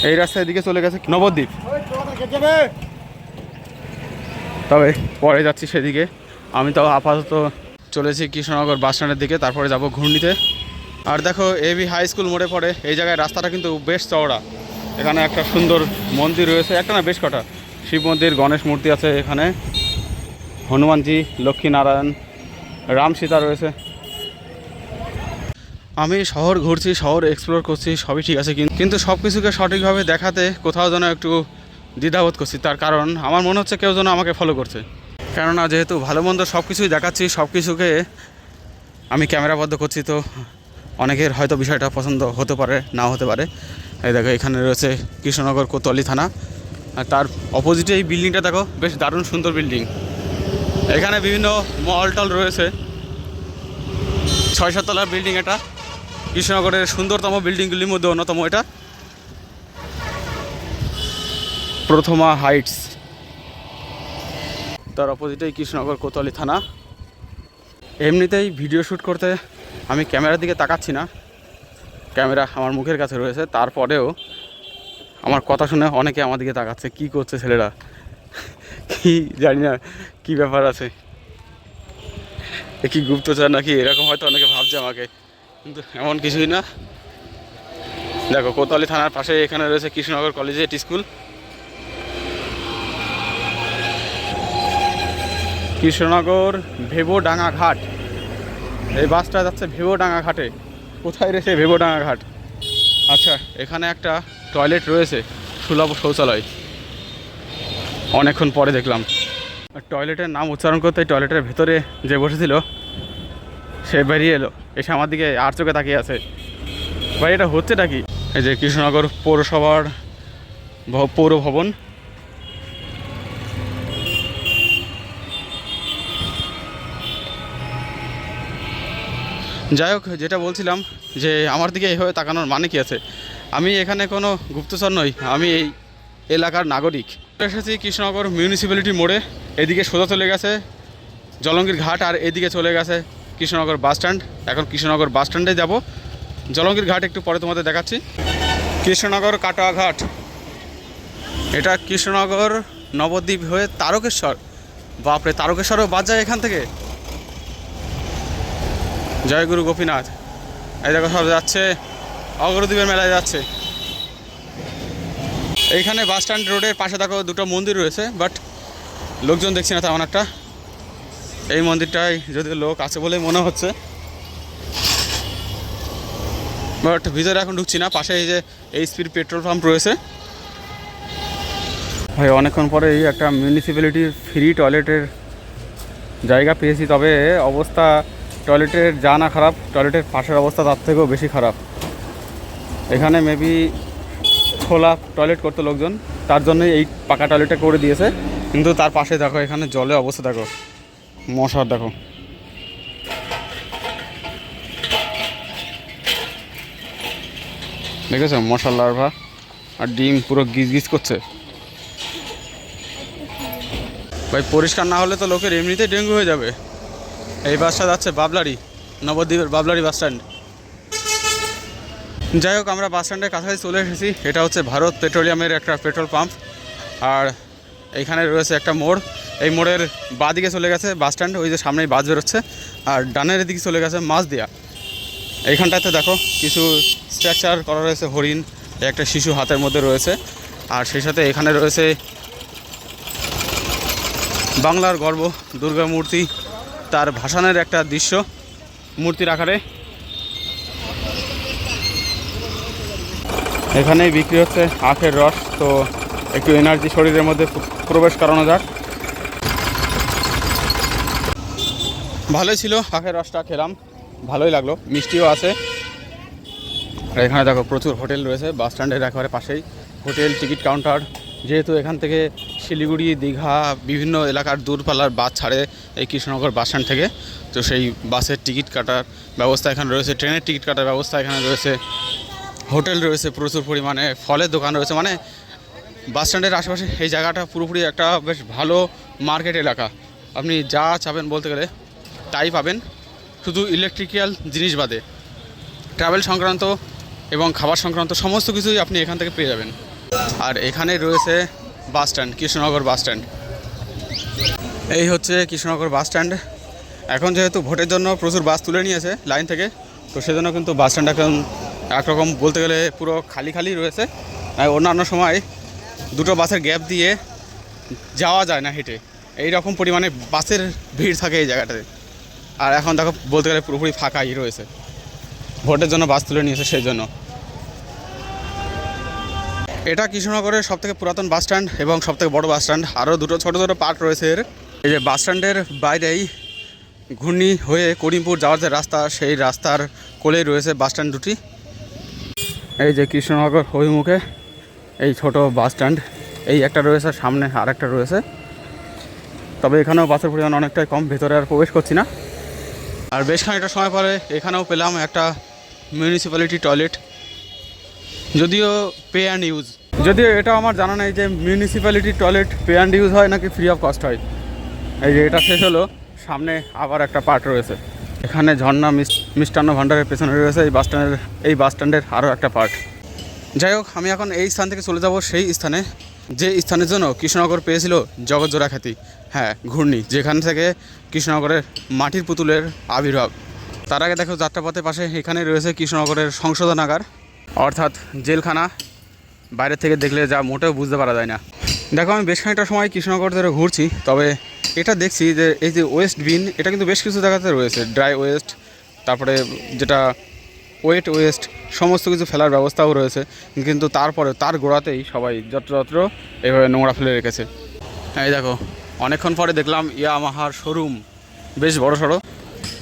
এই রাস্তার দিকে চলে গেছে নবদ্বীপ, তবে পরে যাচ্ছি সেদিকে। আমি তো আপাতত চলেছি কৃষ্ণনগর বাস স্ট্যান্ডের দিকে, তারপরে যাব ঘূর্ণিতে। আর দেখো এবি হাই স্কুল মোড়ে পড়ে এই জায়গায় রাস্তাটা কিন্তু বেশ চওড়া। এখানে একটা সুন্দর মন্দির রয়েছে, একটা না বেশ কটা, শিব মন্দির, গণেশ মূর্তি আছে এখানে, হনুমানজি, লক্ষ্মীনারায়ণ, রাম সীতা রয়েছে। আমি শহর ঘুরছি, শহর এক্সপ্লোর করছি, সবই ঠিক আছে, কিন্তু সব কিছুকে সঠিকভাবে দেখাতে কোথাও যেন একটু দ্বিধাবোধ করছি। তার কারণ আমার মনে হচ্ছে কেউ যেন আমাকে ফলো করছে। কেননা যেহেতু ভালো মন্দ সব কিছুই দেখাচ্ছি, সব কিছুকে আমি ক্যামেরাবদ্ধ করছি, তো অনেকের হয়তো বিষয়টা পছন্দ হতে পারে, নাও হতে পারে। এই দেখো এখানে রয়েছে কৃষ্ণনগর কোতোয়ালি থানা, আর তার অপোজিটে এই বিল্ডিংটা দেখো, বেশ দারুণ সুন্দর বিল্ডিং। এখানে বিভিন্ন মল টল রয়েছে, 6-7 তলার বিল্ডিং। এটা কৃষ্ণনগরের সুন্দরতম বিল্ডিংগুলির মধ্যে অন্যতম। এটা প্রথমা হাইটস, তার অপোজিটেই কৃষ্ণনগর কোতোয়ালি থানা। এমনিতেই ভিডিও শ্যুট করতে আমি ক্যামেরার দিকে তাকাচ্ছি না, ক্যামেরা আমার মুখের কাছে রয়েছে, তারপরেও আমার কথা শুনে অনেকে আমার দিকে তাকাচ্ছে, কি করছে ছেলেরা, কি জানি না কী ব্যাপার আছে, এ কি গুপ্তচর নাকি, এরকম হয়তো অনেকে ভাবছে আমাকে, কিন্তু এমন কিছুই না। দেখো কোতোয়ালি থানার পাশে এখানে রয়েছে কৃষ্ণনগর কলেজিয়েট স্কুল। কৃষ্ণনগর ভেবোডাঙ্গা ঘাট, এই বাসটা যাচ্ছে ভেবোডাঙ্গা ঘাটে। কোথায় রয়েছে ভেবোডাঙ্গা ঘাট? আচ্ছা, এখানে একটা টয়লেট রয়েছে, সুলভ শৌচালয়, অনেকক্ষণ পরে দেখলাম। টয়লেটের নাম উচ্চারণ করতে টয়লেটের ভেতরে যে বসেছিল সে বেরিয়ে এলো, এসে আমার দিকে আর চোখে তাকিয়ে আছে। ভাই এটা হচ্ছেটা কি? এই যে কৃষ্ণনগর পৌরসভার পৌর ভবন। যাই হোক, যেটা বলছিলাম যে আমার দিকে এইভাবে তাকানোর মানে কি আছে? আমি এখানে কোনো গুপ্তচর নই, আমি এই এলাকার নাগরিক। এসেছি কৃষ্ণনগর মিউনিসিপ্যালিটি মোড়ে, এদিকে সোজা চলে গেছে জলঙ্গির ঘাট, আর এদিকে চলে গেছে কৃষ্ণনগর বাস স্ট্যান্ড। এখন কৃষ্ণনগর বাস স্ট্যান্ডে যাব, জলঙ্গির ঘাট একটু পরে তোমাদের দেখাচ্ছি। কৃষ্ণনগর কাটোয়া ঘাট, এটা কৃষ্ণনগর নবদ্বীপ হয়ে তারকেশ্বর। বাপরে, তারকেশ্বরও বাদ যায় এখান থেকে। জয় গুরু গোপীনাথ। এই দেখো সব যাচ্ছে অগ্রদ্বীপের মেলায় যাচ্ছে। এইখানে বাস স্ট্যান্ড রোডের পাশে দেখো দুটো মন্দির রয়েছে, বাট লোকজন দেখছি না তেমন একটা। এই মন্দিরটায় যদিও লোক আছে বলে মনে হচ্ছে, বাট ভিতরে এখন ঢুকছি না। পাশে এই যে এইচপির পেট্রোল পাম্প রয়েছে। ভাই অনেকক্ষণ পরে এই একটা মিউনিসিপ্যালিটির ফ্রি টয়লেটের জায়গা পেয়েছি, তবে অবস্থা টয়লেটের যা না খারাপ, টয়লেটের পাশের অবস্থা তার থেকেও বেশি খারাপ। এখানে মেবি খোলা টয়লেট করতো লোকজন, তার জন্যই এই পাকা টয়লেটটা করে দিয়েছে। কিন্তু তার পাশে দেখো এখানে জলের অবস্থা দেখো, মশার দেখো। দেখেছো মশার লার্ভা, আর ডিম পুরো গিজ গিজ করছে। ভাই পরিষ্কার না হলে তো লোকের এমনিতেই ডেঙ্গু হয়ে যাবে। এই বাসটা যাচ্ছে বাবলারি, নবদ্বীপের বাবলারি বাস স্ট্যান্ড। যাই হোক, আমরা বাস স্ট্যান্ডের কাছাকাছি চলে এসেছি। এটা হচ্ছে ভারত পেট্রোলিয়ামের একটা পেট্রোল পাম্প, আর এইখানে রয়েছে একটা মোড়। এই মোড়ের বাঁ দিকে চলে গেছে বাস স্ট্যান্ড, ওই যে সামনেই বাস বেরোচ্ছে, আর ডানের দিকে চলে গেছে মাছদিয়া। এইখানটাতে দেখো কিছু স্ট্রাকচার করা রয়েছে, হরিণ, একটা শিশু হাতের মধ্যে রয়েছে, আর সেই সাথে এখানে রয়েছে বাংলার গর্ব দুর্গা মূর্তি, তার ভাসানের একটা দৃশ্য মূর্তির আকারে। এখানেই বিক্রি হচ্ছে আখের রস, তো একটু এনার্জি শরীরের মধ্যে প্রবেশ করানো যাক। ভালোই ছিল, আখের রসটা খেলাম, ভালোই লাগলো, মিষ্টিও আছে। আর এখানে দেখো প্রচুর হোটেল রয়েছে বাস স্ট্যান্ডের একেবারে পাশেই, হোটেল, টিকিট কাউন্টার। যেহেতু এখান থেকে শিলিগুড়ি, দীঘা, বিভিন্ন এলাকার দূরপাল্লার বাস ছাড়ে এই কৃষ্ণনগর বাস স্ট্যান্ড থেকে, তো সেই বাসের টিকিট কাটার ব্যবস্থা এখানে রয়েছে, ট্রেনের টিকিট কাটার ব্যবস্থা এখানে রয়েছে, হোটেল রয়েছে প্রচুর পরিমাণে, ফলের দোকান রয়েছে। মানে বাস স্ট্যান্ডের আশেপাশে এই জায়গাটা পুরোপুরি একটা বেশ ভালো মার্কেট এলাকা। আপনি যা চাবেন বলতে গেলে তাই পাবেন, শুধু ইলেকট্রিক্যাল জিনিস বাদে। ট্রাভেল সংক্রান্ত এবং খাবার সংক্রান্ত সমস্ত কিছুই আপনি এখান থেকে পেয়ে যাবেন। আর এখানে রয়েছে bus stand, Krishnanagar bus stand. এই হচ্ছে কৃষ্ণনগর বাস স্ট্যান্ড। এখন যেহেতু ভোটের জন্য প্রচুর বাস তুলে নিয়েছে লাইন থেকে, তো সেজন্য কিন্তু বাস স্ট্যান্ড এখন একরকম বলতে গেলে পুরো খালি খালি রয়েছে। অন্যান্য সময় দুটো বাসের গ্যাপ দিয়ে যাওয়া যায় না হেঁটে, এই রকম পরিমাণে বাসের ভিড় থাকে এই জায়গাটাতে। আর এখন দেখো বলতে গেলে পুরোপুরি ফাঁকাই রয়েছে, ভোটের জন্য বাস তুলে নিয়েছে সেই জন্য। এটা কৃষ্ণনগরের সবথেকে পুরাতন বাস স্ট্যান্ড এবং সবথেকে বড় বাস স্ট্যান্ড। আরও দুটো ছোটো ছোটো পার্ট রয়েছে এর। এই যে বাস স্ট্যান্ডের বাইরেই ঘূর্ণি হয়ে করিমপুর যাওয়ার যে রাস্তা, সেই রাস্তার কোলেই রয়েছে বাস স্ট্যান্ড দুটি। এই যে কৃষ্ণনগর অভিমুখে এই ছোট বাস স্ট্যান্ড, এই একটা রয়েছে, সামনে আর একটা রয়েছে। তবে এখানেও বাসের পরিমাণ অনেকটাই কম, ভেতরে আর প্রবেশ করছি না। আর বেশ খানিকটা সময় পরে এখানেও পেলাম একটা মিউনিসিপ্যালিটি টয়লেট, যদিও পে অ্যান্ড ইউজ। যদিও এটা আমার জানা নেই যে municipality toilet pay and use হয় নাকি ফ্রি অফ কস্ট হয়। এই যে এটা শেষ হলো, সামনে আবার একটা পার্ট রয়েছে। এখানে ঝর্ণা মিষ্টান্ন ভাণ্ডারের পেছনে রয়েছে এই বাস স্ট্যান্ডের আরও একটা পার্ট। যাই হোক, আমি এখন এই স্থান থেকে চলে যাব সেই স্থানে, যে স্থানের জন্য কৃষ্ণনগর পেয়েছিল জগৎজোড়া খ্যাতি। হ্যাঁ, ঘূর্ণি, যেখান থেকে কৃষ্ণনগরের মাটির পুতুলের আবির্ভাব। তার আগে দেখো, যাত্রাপথের পাশে এখানে রয়েছে কৃষ্ণনগরের সংশোধনাগার, অর্থাৎ জেলখানা। বাইরে থেকে দেখলে যা মোটেও বুঝতে পারা যায় না। দেখো, আমি বেশ খানিকটা সময় কৃষ্ণনগর ধরে ঘুরছি, তবে এটা দেখছি যে এই যে ওয়েস্ট বিন, এটা কিন্তু বেশ কিছু জায়গাতে রয়েছে। ড্রাই ওয়েস্ট, তারপরে যেটা ওয়েট ওয়েস্ট, সমস্ত কিছু ফেলার ব্যবস্থাও রয়েছে। কিন্তু তারপরে তার গোড়াতেই সবাই যত্রতত্র এভাবে নোংরা ফেলে রেখেছে। এই দেখো, অনেকক্ষণ পরে দেখলাম ইয়ামাহার শোরুম, বেশ বড় সড়ো।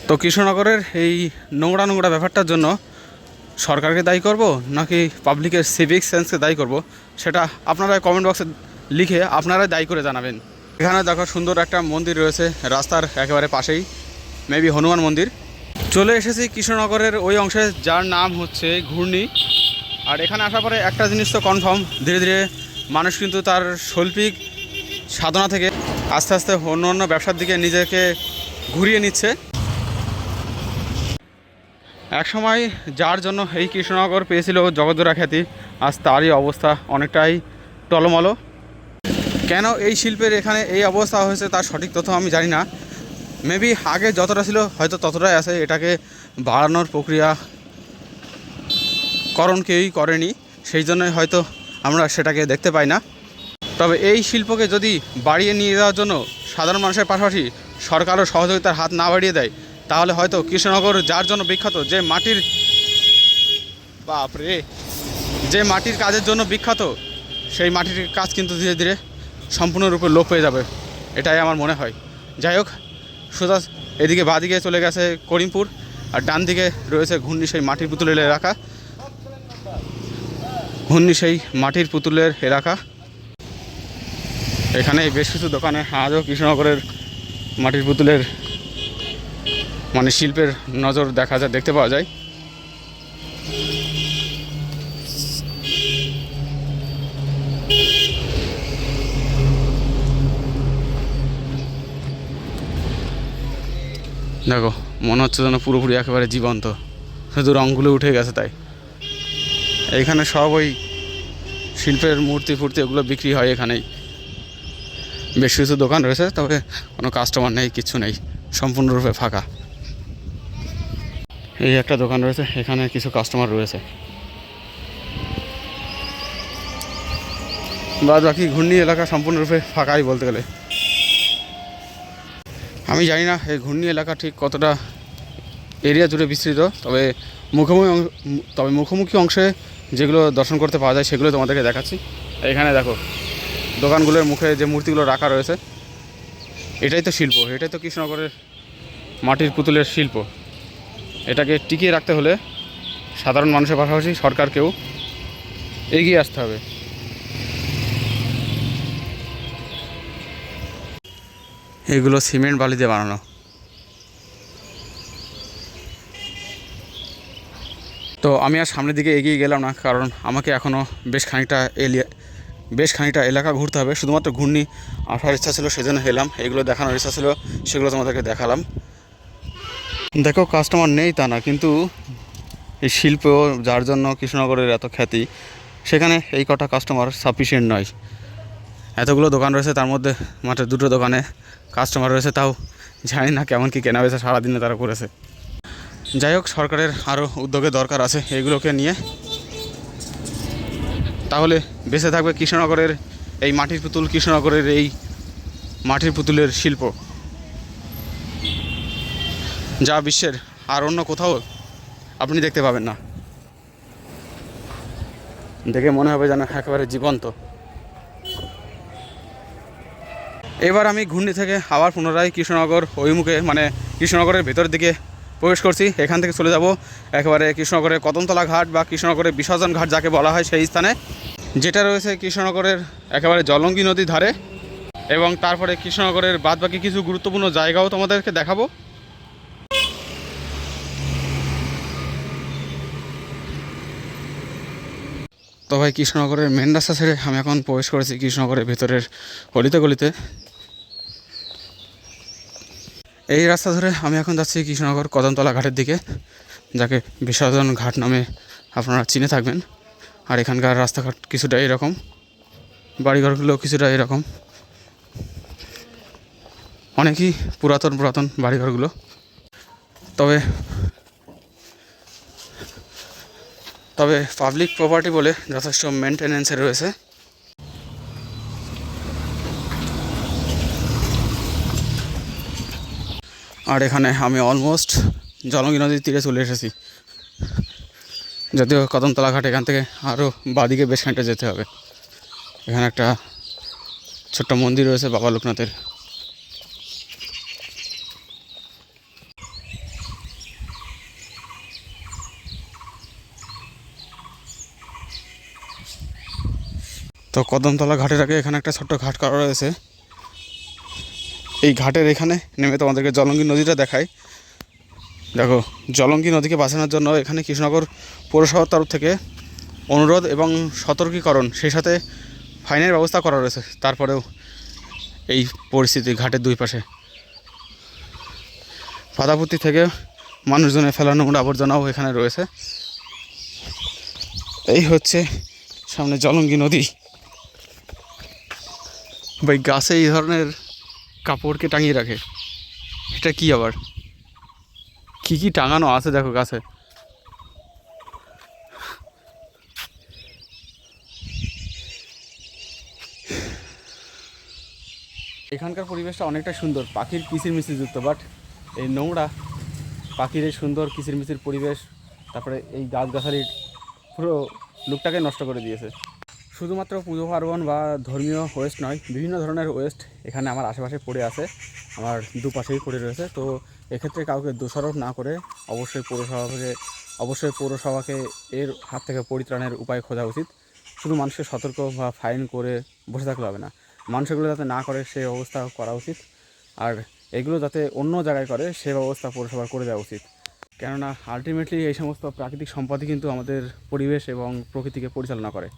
তো কৃষ্ণনগরের এই নোংরা ব্যাপারটার জন্য সরকারকে দায়ী করব নাকি পাবলিকের সিভিক সেন্সকে দায়ী করব, সেটা আপনারা কমেন্ট বক্সে লিখে আপনারাই দায়ী করে জানাবেন। এখানে দেখো, সুন্দর একটা মন্দির রয়েছে রাস্তার একেবারে পাশেই, মেবি হনুমান মন্দির। চলে এসেছি কৃষ্ণনগরের ওই অংশে যার নাম হচ্ছে ঘূর্ণি। আর এখানে আসার পরে একটা জিনিস তো কনফার্ম, ধীরে ধীরে মানুষ কিন্তু তার শৈল্পিক সাধনা থেকে আস্তে আস্তে অন্য ব্যবসার দিকে নিজেকে ঘুরিয়ে নিচ্ছে। একসময় যার জন্য এই কৃষ্ণনগর পেয়েছিল জগৎজোড়া খ্যাতি, আজ তারই অবস্থা অনেকটাই টলমলো। কেন এই শিল্পের এখানে এই অবস্থা হয়েছে তার সঠিক তথ্য আমি জানি না। মেবি আগে যতটা ছিল হয়তো ততটাই আছে, এটাকে বাড়ানোর প্রক্রিয়াকরণ কেউই করেনি, সেই জন্যই হয়তো আমরা সেটাকে দেখতে পাই না। তবে এই শিল্পকে যদি বাড়িয়ে নিয়ে যাওয়ার জন্য সাধারণ মানুষের পাশাপাশি সরকারও সহযোগিতার হাত না বাড়িয়ে দেয়, তাহলে হয়তো কৃষ্ণনগর যার জন্য বিখ্যাত, যে মাটির কাজের জন্য বিখ্যাত, সেই মাটির কাজ কিন্তু ধীরে ধীরে সম্পূর্ণরূপে লোপ পেয়ে যাবে, এটাই আমার মনে হয়। যাই হোক, সোজা এদিকে বাঁদিকে চলে গেছে করিমপুর, আর ডান দিকে রয়েছে ঘূর্ণি, সেই মাটির পুতুলের এলাকা। এখানে বেশ কিছু দোকানে আজও কৃষ্ণনগরের মাটির পুতুলের শিল্পের নজর দেখতে পাওয়া যায়। দেখো, মনে হচ্ছে যেন পুরোপুরি একেবারে জীবন্ত, শুধু রঙগুলো উঠে গেছে। তাই এইখানে সব ওই শিল্পের মূর্তি ওগুলো বিক্রি হয় এখানেই। বেশ কিছু দোকান রয়েছে, তবে কোনো কাস্টমার নেই, কিচ্ছু নেই, সম্পূর্ণরূপে ফাঁকা। এই একটা দোকান রয়েছে, এখানে কিছু কাস্টমার রয়েছে। বাকি ঘূর্ণি এলাকা সম্পূর্ণরূপে ফাঁকাই বলতে গেলে। আমি জানি না এই ঘূর্ণি এলাকা ঠিক কতটা এরিয়া জুড়ে বিস্তৃত, তবে মুখোমুখি অংশে যেগুলো দর্শন করতে পাওয়া যায় সেগুলো তোমাদেরকে দেখাচ্ছি। এখানে দেখো, দোকানগুলোর মুখে যে মূর্তিগুলো রাখা রয়েছে, এটাই তো শিল্প, এটাই তো কৃষ্ণনগরের মাটির পুতুলের শিল্প। এটাকে টিকিয়ে রাখতে হলে সাধারণ মানুষের পাশাপাশি সরকারকেও এগিয়ে আসতে হবে। এগুলো সিমেন্ট বালি দিয়ে বানানো। তো আমি আর সামনের দিকে এগিয়ে গেলাম না, কারণ আমাকে এখনও বেশ খানিকটা এলাকা ঘুরতে হবে। শুধুমাত্র ঘূর্ণি আসার ইচ্ছা ছিল, সেজন্য এলাম। এগুলো দেখানোর ইচ্ছা ছিল, সেগুলো তোমাদেরকে দেখালাম। দেখো, কাস্টমার নেই তা না, কিন্তু এই শিল্প যার জন্য কৃষ্ণনগরের এত খ্যাতি, সেখানে এই কটা কাস্টমার সাফিসিয়েন্ট নয়। এতগুলো দোকান রয়েছে, তার মধ্যে মাত্র দুটো দোকানে কাস্টমার রয়েছে, তাও জানি না কেমন কী কেনা বেচা সারাদিনে তারা করেছে। যাই হোক, সরকারের আরও উদ্যোগের দরকার আছে এগুলোকে নিয়ে, তাহলে বেঁচে থাকবে কৃষ্ণনগরের এই মাটির পুতুল, কৃষ্ণনগরের এই মাটির পুতুলের শিল্প, যা বিশ্বের আর অন্য কোথাও আপনি দেখতে পাবেন না। দেখে মনে হবে যেন একেবারে জীবন্ত। এবার আমি ঘূর্ণি থেকে আবার পুনরায় কৃষ্ণনগর অভিমুখে মানে কৃষ্ণনগরের ভেতরের দিকে প্রবেশ করছি। এখান থেকে চলে যাব একেবারে কৃষ্ণনগরের কদমতলা ঘাট বা কৃষ্ণনগরের বিসর্জন ঘাট যাকে বলা হয় সেই স্থানে, যেটা রয়েছে কৃষ্ণনগরের একেবারে জলঙ্গি নদীর ধারে। এবং তারপরে কৃষ্ণনগরের বাদবাকি কিছু গুরুত্বপূর্ণ জায়গাও তোমাদেরকে দেখাবো। তো ভাই কৃষ্ণনগরের মেন রাস্তা ছেড়ে আমি এখন প্রবেশ করেছি কৃষ্ণনগরের ভেতরের গলিতে গলিতে। এই রাস্তা ধরে আমি এখন যাচ্ছি কৃষ্ণনগর কদমতলা ঘাটের দিকে, যাকে বিসর্জন ঘাট নামে আপনারা চিনে থাকবেন। আর এখানকার রাস্তাঘাট কিছুটা এরকম, বাড়িঘরগুলো কিছুটা এরকম, অনেকই পুরাতন পুরাতন বাড়িঘরগুলো। তবে তবে পাবলিক প্রপার্টি বলে যথেষ্ট মেনটেনেন্সে রয়েছে। আর এখানে আমি অলমোস্ট জলঙ্গি নদীর তীরে চলে এসেছি, যদিও কদমতলা ঘাট এখান থেকে আরও বাদিকে বেশ খানিকটা যেতে হবে। এখানে একটা ছোট্ট মন্দির রয়েছে বাবা লোকনাথের। তো কদমতলা ঘাটের আগে এখানে একটা ছোট্ট ঘাট করা রয়েছে। এই ঘাটের এখানে নেমে তোমাদেরকে জলঙ্গি নদীটা দেখায়। দেখো, জলঙ্গি নদীকে বাঁচানোর জন্য এখানে কৃষ্ণনগর পৌরসভার তরফ থেকে অনুরোধ এবং সতর্কীকরণ, সেই সাথে ফাইনের ব্যবস্থা করা রয়েছে। তারপরেও এই পরিস্থিতি, ঘাটের দুই পাশে পাতাপুতি থেকে মানুষজনের ফেলানো আবর্জনাও এখানে রয়েছে। এই হচ্ছে সামনে জলঙ্গি নদী। ভাই, গাছে এই ধরনের কাপড়কে টাঙিয়ে রাখে, এটা কি আবার কি কি টাঙানো আছে দেখো গাছে। এখানকার পরিবেশটা অনেকটা সুন্দর, পাখির কিচিরমিচির যুক্ত, বাট এই নোংরা পাখির এই সুন্দর কিচিরমিচির পরিবেশ, তারপরে এই গাছগাছালির পুরো লুকটাকে নষ্ট করে দিয়েছে। শুধুমাত্র পুজো পার্বণ বা ধর্মীয় ওয়েস্ট নয়, বিভিন্ন ধরনের ওয়েস্ট এখানে আমার আশেপাশে পড়ে আছে, আমার দুপাশেই পড়ে রয়েছে। তো এক্ষেত্রে কাউকে দোষারোপ না করে অবশ্যই পৌরসভাকে এর হাত থেকে পরিত্রাণের উপায় খোঁজা উচিত। শুধু মানুষকে সতর্ক বা ফাইন করে বসে থাকলে হবে না, মানুষ এগুলো যাতে না করে সে ব্যবস্থা করা উচিত। আর এগুলো যাতে অন্য জায়গায় করে সে ব্যবস্থা পৌরসভার করে দেওয়া উচিত। কেননা আলটিমেটলি এই সমস্ত প্রাকৃতিক সম্পদই কিন্তু আমাদের পরিবেশ এবং প্রকৃতিকে পরিচালনা করে।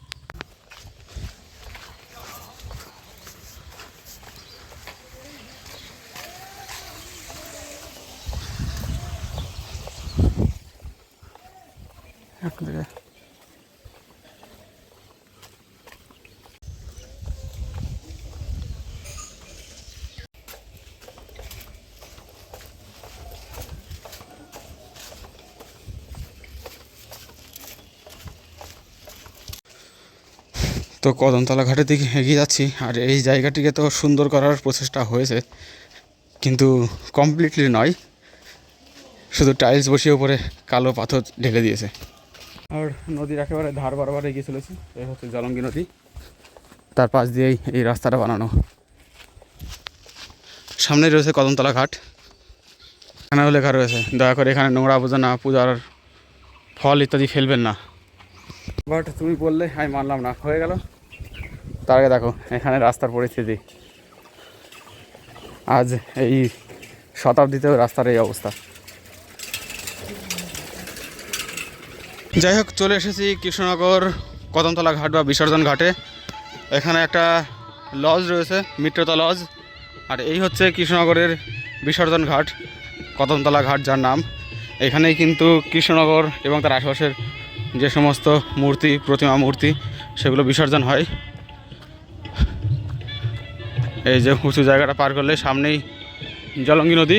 তো কদমতলা ঘাটের দিকে এগিয়ে যাচ্ছি। আর এই জায়গাটিকে তো সুন্দর করার প্রচেষ্টা হয়েছে, কিন্তু কমপ্লিটলি নয়, শুধু টাইলস বসিয়ে উপরে কালো পাথর ঢেলে দিয়েছে। আর নদীর একেবারে ধার বরাবর এগিয়ে চলেছি। এই হচ্ছে জলঙ্গি নদী, তার পাশ দিয়েই এই রাস্তাটা বানানো। সামনেই রয়েছে কদমতলা ঘাট, এখানেও লেখা রয়েছে দয়া করে এখানে নোংরা আবর্জনা, পূজার ফল ইত্যাদি ফেলবেন না। বাট তুমি বললে আমি মানলাম না, হয়ে গেল। তার আগে দেখো এখানে রাস্তার পরিস্থিতি, আজ এই শতাব্দীতেও রাস্তার এই অবস্থা। যাই হোক, চলে এসেছি কৃষ্ণনগর কদমতলা ঘাট বা বিসর্জন ঘাটে। এখানে একটা লজ রয়েছে, মিত্রতা লজ। আর এই হচ্ছে কৃষ্ণনগরের বিসর্জন ঘাট, কদমতলা ঘাট যার নাম। এখানেই কিন্তু কৃষ্ণনগর এবং তার আশেপাশের যে সমস্ত মূর্তি, প্রতিমা মূর্তি, সেগুলো বিসর্জন হয়। এই যে উঁচু জায়গাটা পার করলে সামনেই জলঙ্গি নদী,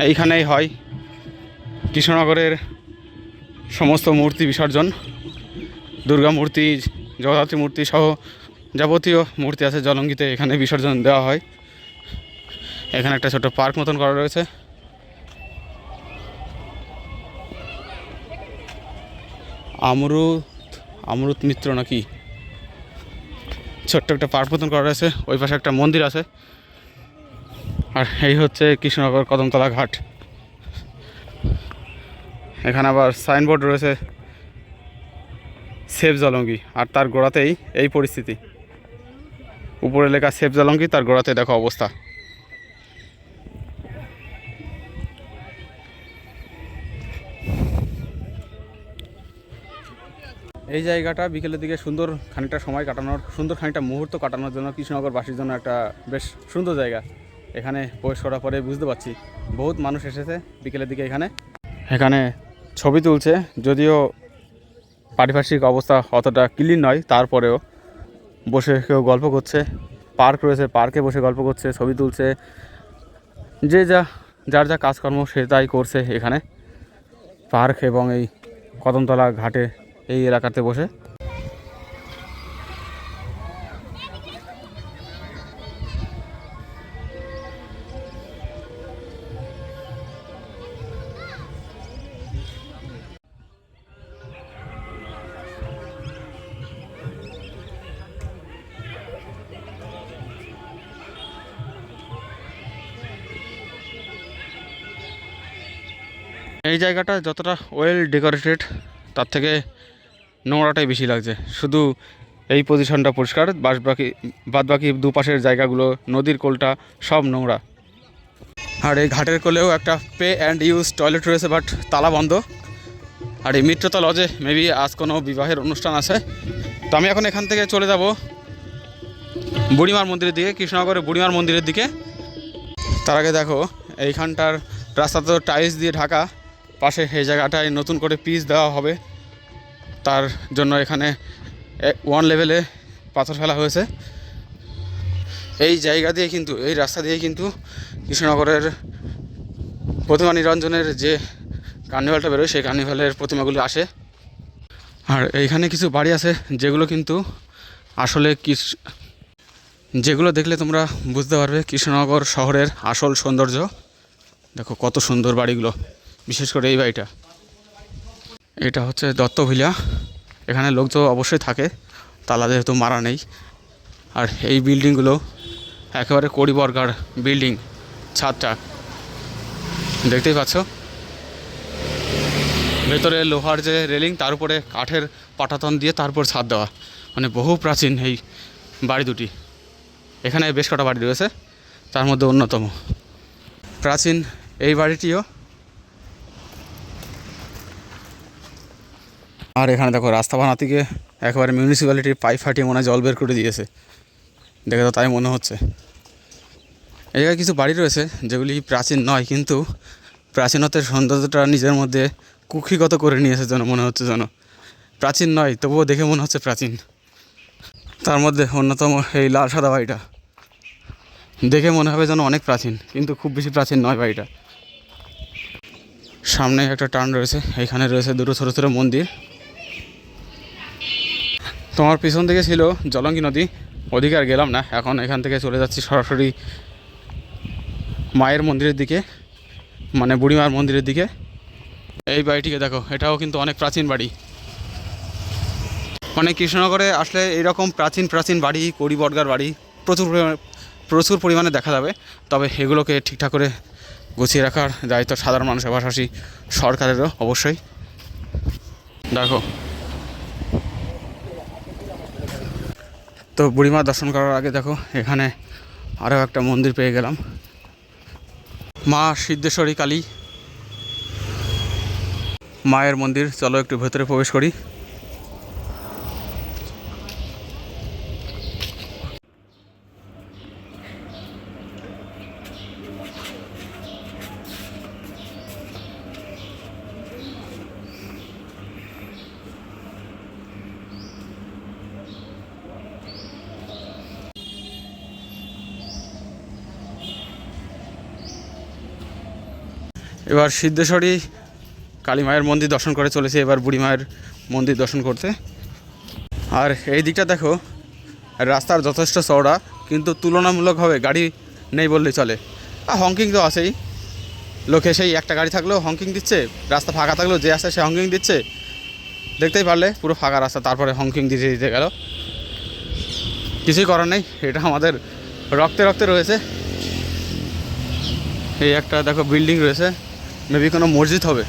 এইখানেই হয় কৃষ্ণনগরের সমস্ত মূর্তি বিসর্জন। দুর্গা মূর্তি, জগদ্ধাত্রী মূর্তি সহ যাবতীয় মূর্তি আছে জলঙ্গিতে, এখানে বিসর্জন দেওয়া হয়। এখানে একটা ছোট পার্ক মতন করা রয়েছে। অমৃত মিত্র নাকি ছোট্ট একটা পার্ক মতন করা রয়েছে, ওই পাশে একটা মন্দির আছে। আর এই হচ্ছে কৃষ্ণনগর কদমতলা ঘাট। এখানে আবার সাইনবোর্ড রয়েছে সেফ জলঙ্গি, আর তার গোড়াতেই এই পরিস্থিতি। উপরে লেখা সেফ জলঙ্গি, তার গোড়াতে দেখো অবস্থা। এই জায়গাটা বিকেলের দিকে সুন্দর খানিকটা সময় কাটানোর, সুন্দর খানিকটা মুহূর্ত কাটানোর জন্য কৃষ্ণনগরবাসীর জন্য একটা বেশ সুন্দর জায়গা। এখানে প্রবেশ করার পরে বুঝতে পারছি বহুত মানুষ এসেছে বিকেলের দিকে এখানে ছবি তুলছে। যদিও পারিপার্শ্বিক অবস্থা অতটা ক্লিন নয়, তারপরেও বসে কেউ গল্প করছে। পার্ক রয়েছে, পার্কে বসে গল্প করছে, ছবি তুলছে। যে যার যা কাজকর্ম সে তাই করছে এখানে পার্ক এবং এই কদমতলা ঘাটে এই এলাকাতে বসে। এই জায়গাটা যতটা ওয়েল ডেকোরেটেড তার থেকে নোংরাটাই বেশি লাগছে। শুধু এই পজিশনটা পরিষ্কার, বাদবাকি দুপাশের জায়গাগুলো, নদীর কোলটা সব নোংরা। আর এই ঘাটের কোলেও একটা পে অ্যান্ড ইউজ টয়লেট রয়েছে, বাট তালা বন্ধ। আর এই মিত্রতা লজে মেবি আজ কোনো বিবাহের অনুষ্ঠান আছে। তো আমি এখন এখান থেকে চলে যাব বুড়িমার মন্দিরের দিকে, কৃষ্ণনগরের বুড়িমার মন্দিরের দিকে। তার আগে দেখো এইখানটার রাস্তা তো টাইলস দিয়ে ঢাকা, পাশে এই জায়গাটায় নতুন করে পিচ দেওয়া হবে, তার জন্য এখানে ওয়ান লেভেলে পাথর ফেলা হয়েছে। এই জায়গা দিয়ে কিন্তু, এই রাস্তা দিয়ে কিন্তু কৃষ্ণনগরের প্রতিমা নিরঞ্জনের যে কার্নিভালটা বেরোয় সেই কার্নিভালের প্রতিমাগুলো আসে। আর এইখানে কিছু বাড়ি আছে যেগুলো কিন্তু আসলে যেগুলো দেখলে তোমরা বুঝতে পারবে কৃষ্ণনগর শহরের আসল সৌন্দর্য। দেখো কত সুন্দর বাড়িগুলো, বিশেষ করে এই বাড়িটা। এটা হচ্ছে দত্তভিলা। এখানে লোক তো অবশ্যই থাকে, তালা যেহেতু মারা নেই। আর এই বিল্ডিংগুলো একেবারে কোটি বর্গার বিল্ডিং, ছাদটা দেখতেই পাচ্ছ। ভেতরে লোহার যে রেলিং, তার উপরে কাঠের পাটাতন দিয়ে তারপর ছাদ দেওয়া, মানে বহু প্রাচীন এই বাড়ি দুটি। এখানে বেশ কটা বাড়ি রয়েছে, তার মধ্যে অন্যতম প্রাচীন এই বাড়িটিও। আর এখানে দেখো রাস্তা বানাতে গিয়ে একেবারে মিউনিসিপ্যালিটির পাইপ ফাটিয়ে মনে হয় জল বের করে দিয়েছে, দেখে তো তাই মনে হচ্ছে। এই জায়গায় কিছু বাড়ি রয়েছে যেগুলি প্রাচীন নয়, কিন্তু প্রাচীনতার সৌন্দর্যটা নিজের মধ্যে কুক্ষিগত করে নিয়েছে যেন মনে হচ্ছে, যেন প্রাচীন নয় তবুও দেখে মনে হচ্ছে প্রাচীন। তার মধ্যে অন্যতম এই লাল সাদা বাড়িটা দেখে মনে হবে যেন অনেক প্রাচীন, কিন্তু খুব বেশি প্রাচীন নয় বাড়িটা। সামনে একটা টার্ন রয়েছে, এইখানে রয়েছে দুটো ছোটো ছোটো মন্দির। তোমার পিছন থেকে ছিল জলঙ্গি নদী, ওদিকে আর গেলাম না। এখন এখান থেকে চলে যাচ্ছি সরাসরি মায়ের মন্দিরের দিকে, মানে বুড়িমার মন্দিরের দিকে। এই বাড়িটিকে দেখো, এটাও কিন্তু অনেক প্রাচীন বাড়ি। মানে কৃষ্ণনগরে আসলে এইরকম প্রাচীন প্রাচীন বাড়ি, কোটি বর্গার বাড়ি প্রচুর পরিমাণে দেখা যাবে। তবে এগুলোকে ঠিকঠাক করে গুছিয়ে রাখার দায়িত্ব সাধারণ মানুষের, পাশাপাশি সরকারেরও অবশ্যই। দেখো তো বুড়িমা দর্শন করার আগে দেখো এখানে আরও একটা মন্দির পেয়ে গেলাম, মা সিদ্ধেশ্বরী কালী মায়ের মন্দির। চলো একটু ভেতরে প্রবেশ করি। এবার সিদ্ধেশ্বরী কালী মায়ের মন্দির দর্শন করে চলেছে, এবার বুড়ি মায়ের মন্দির দর্শন করতে। আর এই দিকটা দেখো, রাস্তার যথেষ্ট চওড়া, কিন্তু তুলনামূলকভাবে গাড়ি নেই বললেই চলে। আর হংকিং তো আছেই, লোকে সেই একটা গাড়ি থাকলেও হংকিং দিচ্ছে, রাস্তা ফাঁকা থাকলেও যে আসে সে হংকিং দিচ্ছে। দেখতেই পারলে পুরো ফাঁকা রাস্তা, তারপরে হংকিং দিতে দিতে গেল। কিছুই করার নেই, এটা আমাদের রক্তে রক্তে রয়েছে। এই একটা দেখো বিল্ডিং রয়েছে, মেবি কোনো মসজিদ হবে।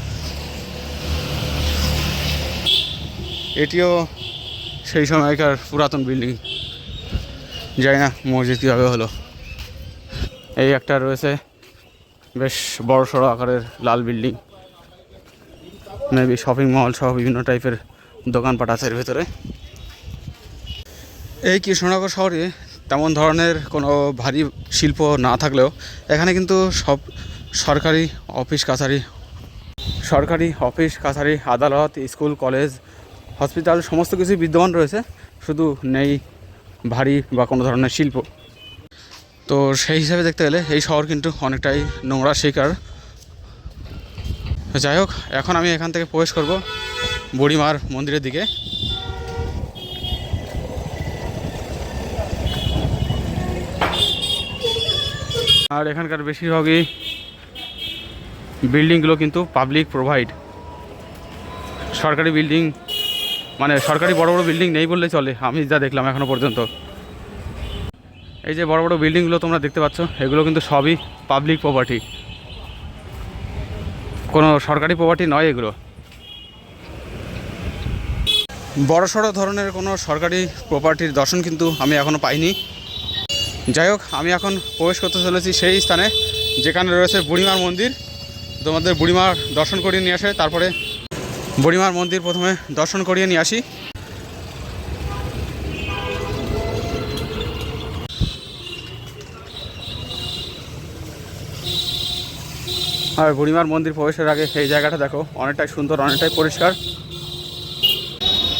এটিও সেই সময়কার পুরাতন বিল্ডিং, জানি না মসজিদ কীভাবে হলো। এই একটা রয়েছে বেশ বড় সড়ো আকারের লাল বিল্ডিং, মেবি শপিং মল সহ বিভিন্ন টাইপের দোকানপাট আছে এর ভেতরে। এই কৃষ্ণনগর শহরে তেমন ধরনের কোনো ভারী শিল্প না থাকলেও এখানে কিন্তু সব সরকারি অফিস কাছারি, আদালত, স্কুল, কলেজ, হসপিটাল সমস্ত কিছুই বিদ্যমান রয়েছে, শুধু নেই ভারী বা কোনো ধরনের শিল্প। তো সেই হিসাবে দেখতে গেলে এই শহর কিন্তু অনেকটাই নোংরা শিকার। যাই হোক, এখন আমি এখান থেকে প্রবেশ করব বুড়িমার মন্দিরের দিকে। আর এখানকার বেশিরভাগই বিল্ডিংগুলো কিন্তু পাবলিক প্রোভাইড, সরকারি বিল্ডিং, মানে সরকারি বড় বড় বিল্ডিং নেই বললেই চলে আমি যা দেখলাম এখনও পর্যন্ত। এই যে বড় বড় বিল্ডিংগুলো তোমরা দেখতে পাচ্ছ, এগুলো কিন্তু সবই পাবলিক প্রপার্টি, কোনো সরকারি প্রপার্টি নয় এগুলো। বড়সড় ধরনের কোনো সরকারি প্রপার্টির দর্শন কিন্তু আমি এখনও পাইনি। যাই হোক, আমি এখন প্রবেশ করতে চলেছি সেই স্থানে যেখানে রয়েছে বুড়িমার মন্দির। তোমাদের বুড়িমার দর্শন করিয়ে নিয়ে আসে, তারপরে বুড়িমার মন্দির প্রথমে দর্শন করিয়ে নিয়ে আসি। আর বুড়িমার মন্দির প্রবেশের আগে এই জায়গাটা দেখো, অনেকটাই সুন্দর, অনেকটাই পরিষ্কার।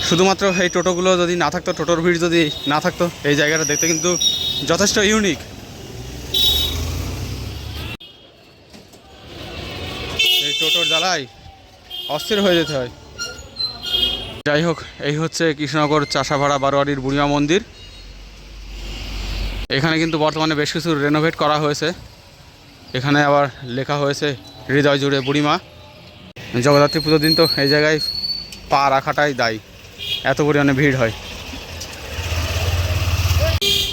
শুধুমাত্র এই টোটোগুলো যদি না থাকতো, টোটোর ভিড় যদি না থাকতো, এই জায়গাটা দেখতে কিন্তু যথেষ্ট ইউনিক। এই টোটোর জ্বালায় অস্থির হয়ে যেতে হয়। যাই হোক, এই হচ্ছে কৃষ্ণনগর চাষাভাড়া বারোয়ারির বুড়িমা মন্দির। এখানে কিন্তু বর্তমানে বেশ কিছু রেনোভেট করা হয়েছে। এখানে আবার লেখা হয়েছে হৃদয় জুড়ে বুড়িমা। জগদ্ধাত্রী পুজোর দিন তো এই জায়গায় পা রাখাটাই দায়ী, এত পরিমাণে ভিড় হয়।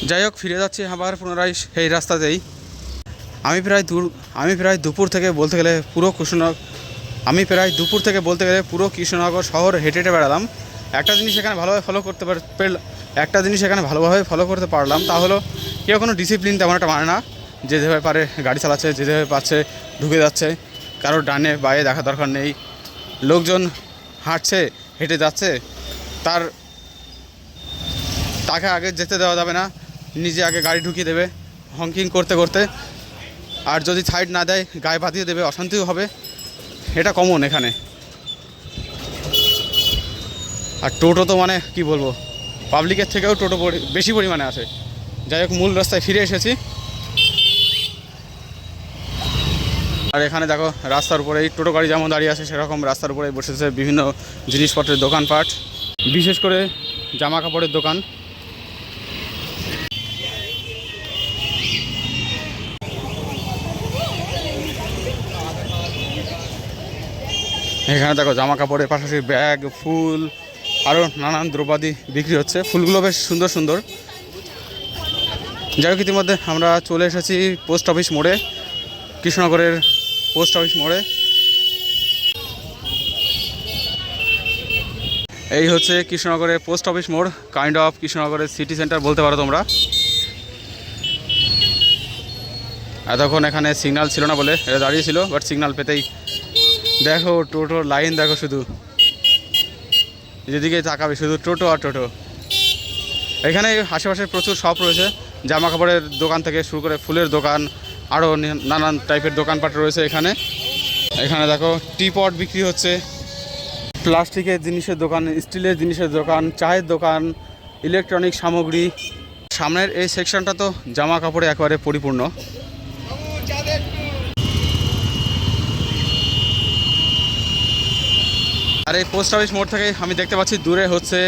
যাই হোক, ফিরে যাচ্ছি আবার পুনরায় সেই রাস্তাতেই। আমি প্রায় দুপুর থেকে বলতে গেলে পুরো কৃষ্ণনগর শহর হেঁটে হেঁটে বেড়ালাম। একটা জিনিস এখানে ভালোভাবে ফলো করতে পারলাম, তা হলো কেউ কোনো ডিসিপ্লিন তেমন একটা মানে না। যে যেভাবে পারে গাড়ি চালাচ্ছে, যে যেভাবে পাচ্ছে ঢুকে যাচ্ছে, কারোর ডানে বায়ে দেখা দরকার নেই। লোকজন হাঁটছে, হেঁটে যাচ্ছে, তাকে আগে যেতে দেওয়া যাবে না, নিজে আগে গাড়ি ঢুকিয়ে দেবে হংকিং করতে করতে। আর যদি সাইড না দেয় গায়ে বাঁধিয়ে দেবে, অশান্তিও হবে। এটা কমন এখানে। আর টোটো তো মানে কি বলবো, পাবলিকের থেকেও টোটো বেশি পরিমাণে আসে। যাই হোক, মূল রাস্তায় ফিরে এসেছি। আর এখানে দেখো, রাস্তার উপরেই টোটো গাড়ি যেমন দাঁড়িয়ে আছে, সেরকম রাস্তার উপরে বসেছে বিভিন্ন জিনিসপত্রের দোকানপাট, বিশেষ করে জামা কাপড়ের দোকান। এখানে দেখো জামা কাপড়ের পাশাপাশি ব্যাগ, ফুল, আরও নানান দ্রব্যাদি বিক্রি হচ্ছে। ফুলগুলো বেশ সুন্দর সুন্দর। যাই হোক, ইতিমধ্যে আমরা চলে এসেছি পোস্ট অফিস মোড়ে, কৃষ্ণনগরের পোস্ট অফিস মোড়ে। এই হচ্ছে কৃষ্ণনগরের পোস্ট অফিস মোড়, কাইন্ড অফ কৃষ্ণনগরের সিটি সেন্টার বলতে পারো তোমরা। এতক্ষণ এখানে সিগন্যাল ছিল না বলে এটা দাঁড়িয়েছিল, বাট সিগন্যাল পেতেই দেখো টোটোর লাইন দেখো, শুধু যেদিকে তাকাবে শুধু টোটো আর টোটো। এখানে আশেপাশে প্রচুর শপ রয়েছে, জামা কাপড়ের দোকান থেকে শুরু করে ফুলের দোকান, আরও নানান টাইপের দোকানপাট রয়েছে এখানে। এখানে দেখো টিপট বিক্রি হচ্ছে, প্লাস্টিকের জিনিসের দোকান, স্টিলের জিনিসের দোকান, চায়ের দোকান, ইলেকট্রনিক সামগ্রী। সামনের এই সেকশনটা তো জামা কাপড়ে একেবারে পরিপূর্ণ। আর এই পোস্ট অফিস মোড় থেকে আমি দেখতে পাচ্ছি দূরে হচ্ছে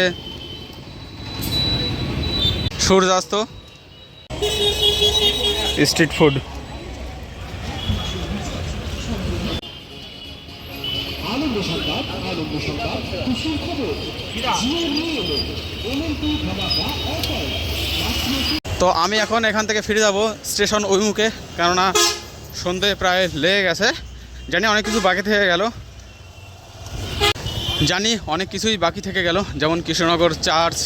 সূর্যাস্ত। Street food. তো আমি এখন এখান থেকে ফিরে যাব স্টেশন অভিমুখে, কেননা সন্ধে প্রায় লেগে গেছে। জানি অনেক কিছু বাকি থেকে গেল, যেমন কৃষ্ণনগর চার্চ,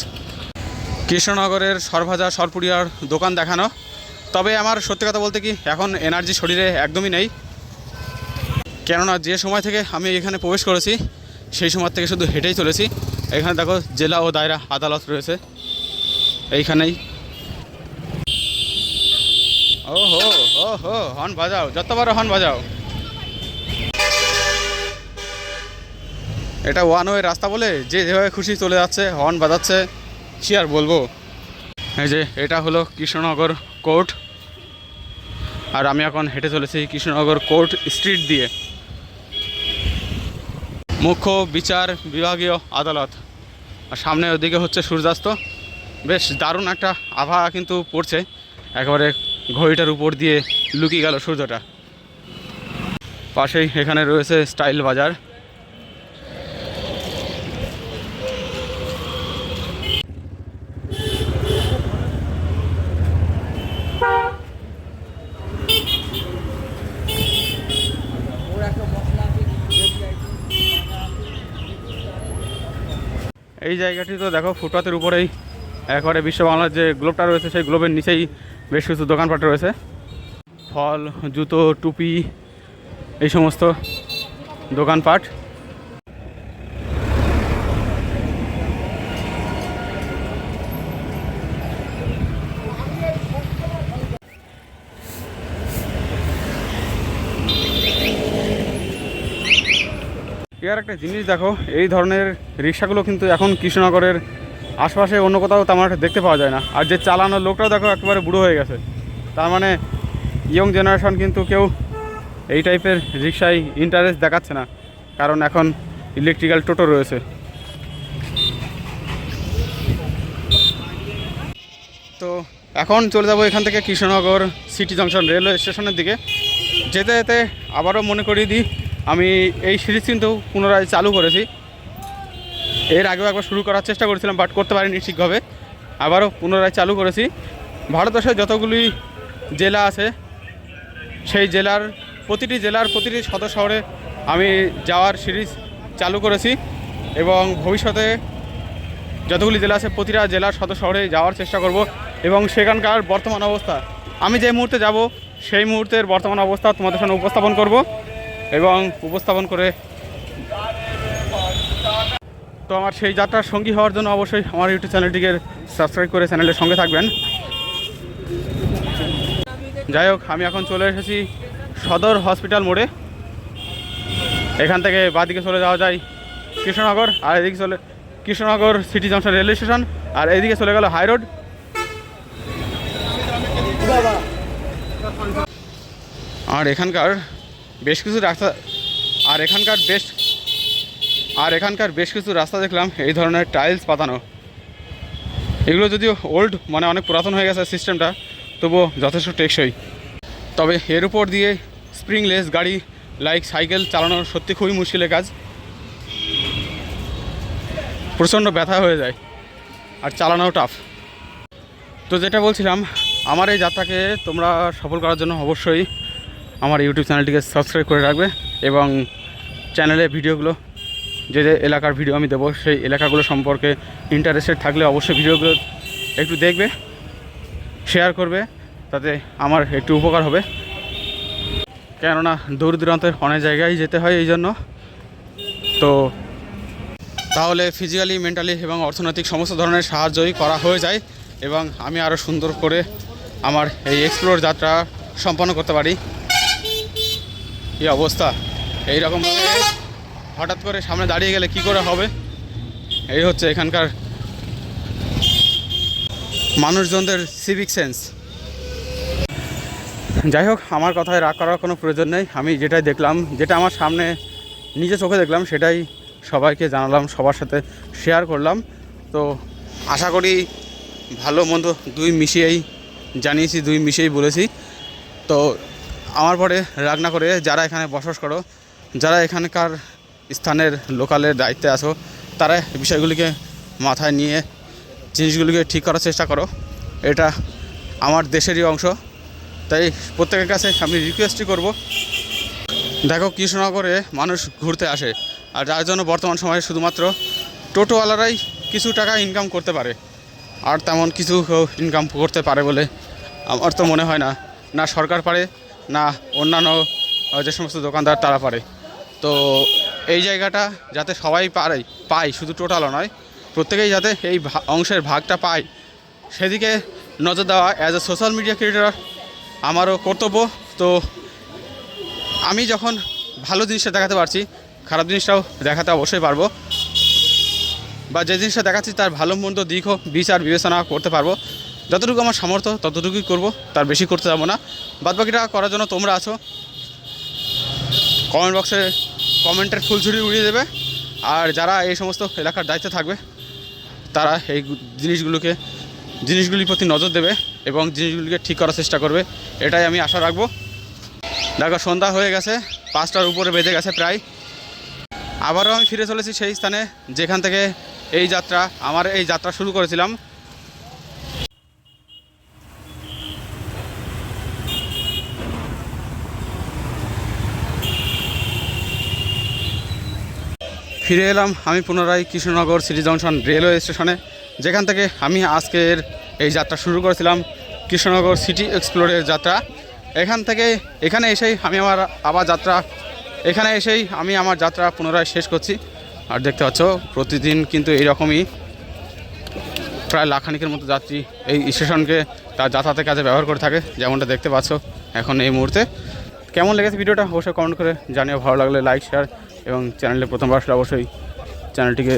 কৃষ্ণনগরের সরভাজা সরপুরিয়ার দোকান দেখানো। তবে আমার সত্যি কথা বলতে কি এখন এনার্জি শরীরে একদমই নেই, কেননা যে সময় থেকে আমি এখানে প্রবেশ করেছি সেই সময় থেকে শুধু হেঁটেই চলেছি। এখানে দেখো জেলা ও দায়রা আদালত রয়েছে এইখানেই। ওহো ওহো, হর্ন বাজাও, যতবার হর্ন বাজাও। এটা ওয়ান ওয়ে রাস্তা বলে যে যেভাবে খুশি চলে যাচ্ছে, হর্ন বাজাচ্ছে, কি আর বলবো। এই যে এটা হলো কৃষ্ণনগর কোর্ট, আর আমি এখন হেঁটে চলেছি কৃষ্ণনগর কোর্ট স্ট্রিট দিয়ে। মুখ্য বিচার বিভাগীয় আদালত, আর সামনে ওদিকে হচ্ছে সূর্যাস্ত। বেশ দারুণ একটা আবহাওয়া কিন্তু পড়ছে, একেবারে ঘড়িটার উপর দিয়ে লুকিয়ে গেল সূর্যটা। পাশেই এখানে রয়েছে স্টাইল বাজার। এই জায়গাটি তো দেখো ফুটপাতের উপরেই একবারে বিশ্ব বাংলার যে গ্লোবটা রয়েছে সেই গ্লোবের নিচেই বেশ কিছু দোকানপাট রয়েছে, ফল, জুতো, টুপি, এই সমস্ত দোকানপাট। এর একটা জিনিস দেখো, এই ধরনের রিক্সাগুলো কিন্তু এখন কৃষ্ণনগরের আশপাশে অন্য কোথাও তেমন একটা দেখতে পাওয়া যায় না। আর যে চালানোর লোকটাও দেখো একেবারে বুড়ো হয়ে গেছে, তার মানে ইয়ং জেনারেশন কিন্তু কেউ এই টাইপের রিক্সায় ইন্টারেস্ট দেখাচ্ছে না, কারণ এখন ইলেকট্রিক্যাল টোটো রয়েছে। তো এখন চলে যাব এখান থেকে কৃষ্ণনগর সিটি জংশন রেলওয়ে স্টেশনের দিকে। যেতে যেতে আবারও মনে করিয়ে দিই, আমি এই সিরিজ কিন্তু পুনরায় চালু করেছি। এর আগেও একবার শুরু করার চেষ্টা করেছিলাম, বাট করতে পারিনি ঠিকভাবে। আবারও পুনরায় চালু করেছি। ভারতবর্ষের যতগুলি জেলা আছে সেই জেলার প্রতিটি সদর শহরে আমি যাওয়ার সিরিজ চালু করেছি, এবং ভবিষ্যতে যতগুলি জেলা আছে প্রতিটা জেলার সদর শহরে যাওয়ার চেষ্টা করব, এবং সেখানকার বর্তমান অবস্থা, আমি যে মুহূর্তে যাব সেই মুহূর্তের বর্তমান অবস্থা তোমাদের সামনে উপস্থাপন করব, এবং উপস্থাপন করে তো আমার সেই যাত্রার সঙ্গী হওয়ার জন্য অবশ্যই আমার ইউটিউব চ্যানেলটিকে সাবস্ক্রাইব করে চ্যানেলের সঙ্গে থাকবেন। যাই হোক, আমি এখন চলে এসেছি সদর হসপিটাল মোড়ে। এখান থেকে বাঁদিকে চলে যাওয়া যায় কৃষ্ণনগর, আর এদিকে Krishnanagar city junction railway station, আর এইদিকে চলে গেল হাই রোড। আর এখানকার বেশ কিছু রাস্তা দেখলাম এই ধরনের টাইলস পাতানো। এগুলো যদিও ওল্ড, মানে অনেক পুরাতন হয়ে গেছে সিস্টেমটা, তবুও যথেষ্ট টেকসই। তবে এর উপর দিয়ে স্প্রিংলেস গাড়ি লাইক সাইকেল চালানো সত্যি খুবই মুশকিলের কাজ, প্রচণ্ড ব্যথা হয়ে যায় আর চালানোও টাফ। তো যেটা বলছিলাম, আমার এই যাত্রাকে তোমরা সফল করার জন্য অবশ্যই আমার ইউটিউব চ্যানেলটিকে সাবস্ক্রাইব করে রাখবে, এবং চ্যানেলে ভিডিওগুলো যে এলাকার ভিডিও আমি দেবো সেই এলাকাগুলো সম্পর্কে ইন্টারেস্টেড থাকলে অবশ্যই ভিডিওগুলো একটু দেখবে, শেয়ার করবে, তাতে আমার একটু উপকার হবে। কেননা দূর দূরান্তের অনেক জায়গায় যেতে হয় এই জন্য। তো তাহলে ফিজিক্যালি, মেন্টালি এবং অর্থনৈতিক সমস্ত ধরনের সাহায্যই করা হয়ে যায়, এবং আমি আরও সুন্দর করে আমার এই এক্সপ্লোর যাত্রা সম্পন্ন করতে পারি। এই অবস্থা, এইরকমভাবে হঠাৎ করে সামনে দাঁড়িয়ে গেলে কি করে হবে, এই হচ্ছে এখানকার মানুষজনদের সিভিক সেন্স। যাই হোক, আমার কথায় রাগ করার কোনো প্রয়োজন নেই। আমি যেটাই দেখলাম, যেটা আমার সামনে নিজে চোখে দেখলাম, সেটাই সবাইকে জানালাম, সবার সাথে শেয়ার করলাম। তো আশা করি ভালো মন্দ দুই মিশিয়েই জানিয়েছি, দুই মিশিয়েই বলেছি। তো আমার পরে রাগ না করে যারা এখানে বসবাস করো, যারা এখানকার স্থানের লোকালের দায়িত্বে আছো, তারা বিষয়গুলিকে মাথায় নিয়ে জিনিসগুলিকে ঠিক করার চেষ্টা করো, এটা আমার দেশেরই অংশ, তাই প্রত্যেকের কাছে আমি রিকোয়েস্টই করব, দেখো কৃষ্ণনগরে মানুষ ঘুরতে আসে, আর যার জন্য বর্তমান সময়ে শুধুমাত্র টোটোওয়ালারাই কিছু টাকা ইনকাম করতে পারে, আর তেমন কিছু ইনকাম করতে পারে বলে আমার তো মনে হয় না। না সরকার পারে, না অন্যান্য যে সমস্ত দোকানদার তারা পারে। তো এই জায়গাটা যাতে সবাই পায়, শুধু টোটালও নয়, প্রত্যেকেই যাতে এই অংশের ভাগটা পায়, সেদিকে নজর দেওয়া as a social media creator আমারও কর্তব্য। তো আমি যখন ভালো জিনিসটা দেখাতে পারছি, খারাপ জিনিসটাও দেখাতে অবশ্যই পারবো, বা যে জিনিসটা দেখাচ্ছি তার ভালো মন্দ দিকও বিচার বিবেচনা করতে পারবো। যতটুকু আমার সামর্থ্য ততটুকুই করব, তার বেশি করতে যাবো না। বাদবাকিটা করার জন্য তোমরা আছো, কমেন্ট বক্সে কমেন্টের ফুলঝুরি উড়িয়ে দেবে। আর যারা এই সমস্ত এলাকার দায়িত্বে থাকবে তারা এই জিনিসগুলির প্রতি নজর দেবে এবং জিনিসগুলিকে ঠিক করার চেষ্টা করবে, এটাই আমি আশা রাখবো। দেখো সন্ধ্যা হয়ে গেছে, 5টার উপরে বেজে গেছে প্রায়। আবারও আমি ফিরে চলেছি সেই স্থানে যেখান থেকে আমার এই যাত্রা শুরু করেছিলাম। ফিরে এলাম আমি পুনরায় কৃষ্ণনগর সিটি জংশন রেলওয়ে স্টেশনে, যেখান থেকে আমি আজকের এই যাত্রা শুরু করেছিলাম, কৃষ্ণনগর সিটি এক্সপ্লোরের যাত্রা। এখানে এসেই আমি আমার যাত্রা পুনরায় শেষ করছি। আর দেখতে পাচ্ছ প্রতিদিন কিন্তু এইরকমই প্রায় লাখখানিকের মতো যাত্রী এই স্টেশনকে তার যাতায়াতের কাজে ব্যবহার করে থাকে, যেমনটা দেখতে পাচ্ছ এখন এই মুহূর্তে। কেমন লেগেছে ভিডিওটা অবশ্যই কমেন্ট করে জানিও, ভালো লাগলে লাইক শেয়ার এবং চ্যানেলে প্রথমবার আসলে অবশ্যই চ্যানেলটিকে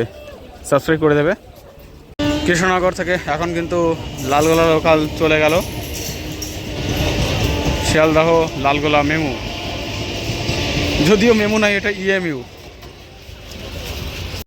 সাবস্ক্রাইব করে দেবে। কৃষ্ণনগর থেকে এখন কিন্তু লালগোলা লোকাল চলে গেল শিয়ালদাহ লালগোলা মেমু, যদিও মেমু নাই, এটা ইএমইউ।